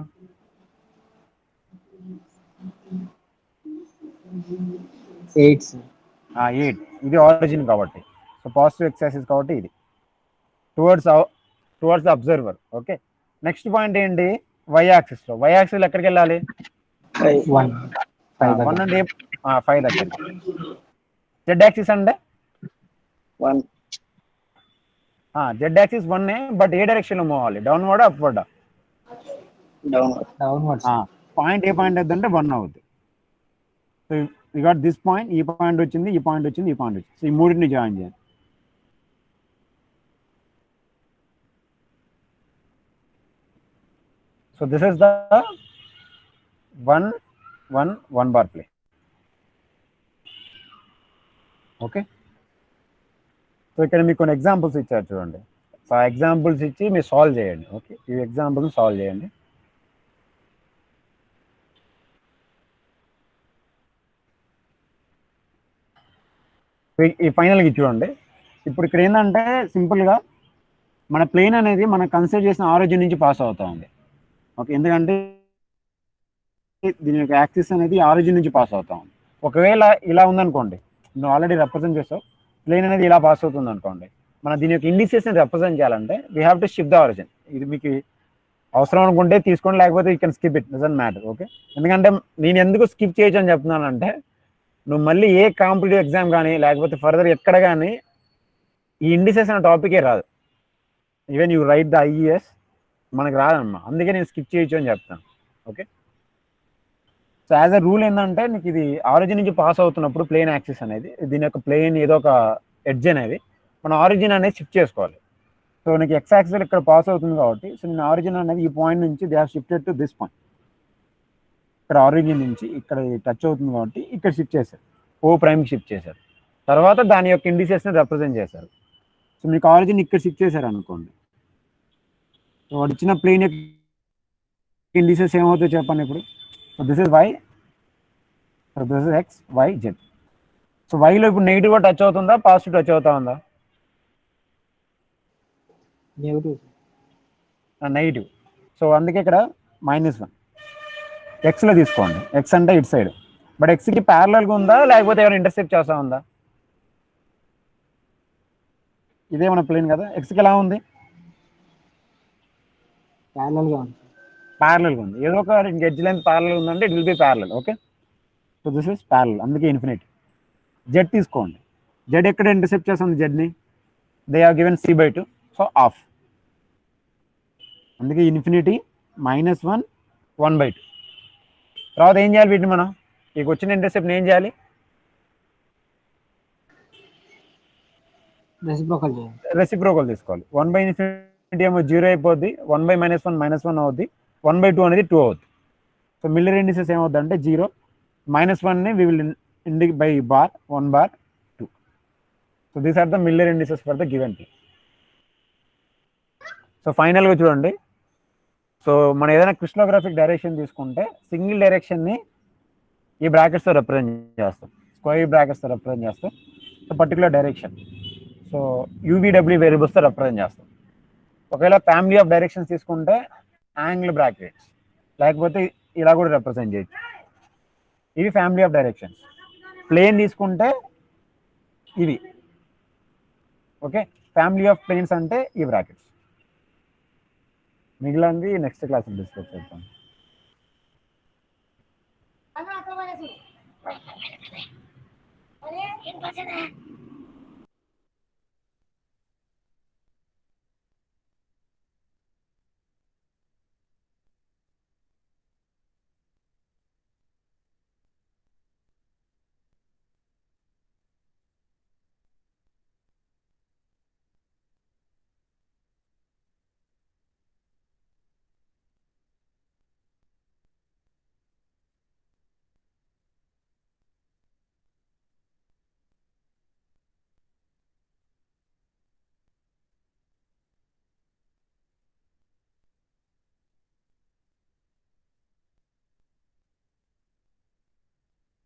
8. ఇది ఆరిజిన్ కాబట్టి, సో పాజిటివ్ ఎక్స్ యాక్సిస్ కాబట్టి ఇది towards the observer. Okay, next point ఏంటి? వై యాక్సిస్లో. వై యాక్సిస్లో ఎక్కడికి వెళ్ళాలి? 1 అంటే 5 దగ్గర. జెడ్ యాక్సిస్ అంటే 1. Z axis 1, but A direction లో మూవ్ అవ్వాలి? Downward, upward? డౌన్వర్డ్. పాయింట్ ఏ పాయింట్ అవుతుందంటే 1 అవుతుంది. So you got this point, ఈ పాయింట్ వచ్చింది, ఈ పాయింట్ వచ్చింది, ఈ పాయింట్ వచ్చింది. సో ఈ మూడింటిని జాయిన్ చేయాలి. So this is the 1, 1, 1 bar play. Okay, so ఇక్కడ మీకు కొన్ని ఎగ్జాంపుల్స్ ఇచ్చారు చూడండి. సో ఆ ఎగ్జాంపుల్స్ ఇచ్చి మీరు సాల్వ్ చేయండి. ఓకే, ఈ ఎగ్జాంపుల్ని సాల్వ్ చేయండి. ఈ ఫైనల్గా చూడండి. ఇప్పుడు ఇక్కడ ఏంటంటే సింపుల్గా మన ప్లేన్ అనేది మనం కన్సిడర్ చేసిన ఆరిజిన్ నుంచి పాస్ అవుతా ఉంది. ఓకే, ఎందుకంటే దీని యొక్క యాక్సిస్ అనేది ఆరిజిన్ నుంచి పాస్ అవుతా ఉంది. ఒకవేళ ఇలా ఉందనుకోండి, నువ్వు ఆల్రెడీ రిప్రజెంట్ చేసావు, ప్లేన్ అనేది ఇలా పాస్ అవుతుంది అనుకోండి, మనం దీని యొక్క ఇండిసెస్ని రిప్రజెంట్ చేయాలంటే we have to shift the origin. ఇది మీకు అవసరం అనుకుంటే తీసుకోండి, లేకపోతే you can skip it, doesn't matter. Okay, ఎందుకంటే నేను ఎందుకు స్కిప్ చేయొచ్చు అని చెప్తున్నానంటే, నువ్వు మళ్ళీ ఏ కాంపిటేటివ్ ఎగ్జామ్ కానీ లేకపోతే ఫర్దర్ ఎక్కడ కానీ ఈ ఇండిసెస్ అనే టాపికే రాదు. Even you right the IES మనకు రాదమ్మా, అందుకే నేను స్కిప్ చేయొచ్చు అని చెప్తాను. Okay, so as a rule ఏంటంటే నీకు ఇది ఆరిజిన్ నుంచి పాస్ అవుతున్నప్పుడు ప్లేన్ యాక్సిస్ అనేది, దీని యొక్క ప్లేన్ ఏదో ఒక ఎడ్జ్ అనేది మన ఆరిజిన్ అనేది షిఫ్ట్ చేసుకోవాలి. సో నీకు ఎక్స్ యాక్సిస్ ఇక్కడ పాస్ అవుతుంది కాబట్టి, సో నేను ఆరిజిన్ అనేది ఈ పాయింట్ నుంచి they have shifted to this point. ఇక్కడ ఆరిజిన్ నుంచి ఇక్కడ టచ్ అవుతుంది కాబట్టి ఇక్కడ షిఫ్ట్ చేశారు, ఓ ప్రైమ్కి షిఫ్ట్ చేశారు. తర్వాత దాని యొక్క ఇండిసెస్ని రిప్రజెంట్ చేశారు. సో మీకు ఆరిజిన్ ఇక్కడ షిఫ్ట్ చేశారు అనుకోండి, సో వాడు ఇచ్చిన ప్లేన్ యొక్క ఇండిసెస్ ఏమవుతుందో చెప్పండి ఇప్పుడు. So this is Y, so this is X, Y, Z. So వైలో ఇప్పుడు నెగిటివ్గా టచ్ అవుతుందా, పాజిటివ్ టచ్ అవుతా ఉందా? నెగిటివ్. సో అందుకే ఇక్కడ -1 ఎక్స్లో తీసుకోండి. ఎక్స్ అంటే ఇటు సైడ్, బట్ ఎక్స్కి ప్యారలల్గా ఉందా లేకపోతే ఏమైనా ఇంటర్సెప్ట్ చేస్తా ఉందా? ఇదే మన ప్లేన్ కదా, ఎక్స్కి ఎలా ఉంది? ప్యారలల్గా ఉంది. ఏదో ఒక ఎడ్జ్ లెంత్ ప్యారలల్ ఉందంటే it will be parallel. Okay, so this is parallel, అందుకే ఇన్ఫినిటీ. జెడ్ తీసుకోండి. జెడ్ ఎక్కడ ఇంటర్సెప్ట్ చేస్తుంది జెడ్ని? They have given c/2, so half. అందుకే ఇన్ఫినిటీ, -1, 1/2. తర్వాత ఏం చేయాలి వీటిని మనం? మీకు వచ్చిన ఇంటర్సెప్ట్ని ఏం చేయాలి? రెసిప్రోకల్ తీసుకోవాలి. 1/∞ ఏమో 0 అయిపోద్ది, 1/-1 -1 అవుద్ది, 1/2 అనేది 2 అవుద్ది. సో మిల్లర్ ఇండిసెస్ ఏమవుద్ది అంటే 0, -1ని we will indicate by bar 1 bar 2. So these are the Miller indices for the given thing. సో ఫైనల్గా చూడండి, సో మనం ఏదైనా క్రిస్టలోగ్రాఫిక్ డైరెక్షన్ తీసుకుంటే సింగిల్ డైరెక్షన్ని ఈ బ్రాకెట్స్తో రిప్రజెంట్ చేస్తాం, స్క్వేర్ బ్రాకెట్స్తో రిప్రజెంట్ చేస్తాం. So particular direction, so UVW వేరియబుల్స్తో రిప్రజెంట్ చేస్తాం. ఒకవేళ ఫ్యామిలీ ఆఫ్ డైరెక్షన్స్ తీసుకుంటే యాంగిల్ బ్రాకెట్స్, లేకపోతే ఇలా కూడా రిప్రజెంట్ చేయొచ్చు. ఇవి ఫ్యామిలీ ఆఫ్ డైరెక్షన్స్. ప్లేన్ తీసుకుంటే ఇవి. ఓకే, ఫ్యామిలీ ఆఫ్ ప్లేన్స్ అంటే ఈ బ్రాకెట్స్. మిగిలింది నెక్స్ట్ క్లాస్లో డిస్కస్ చేద్దాం.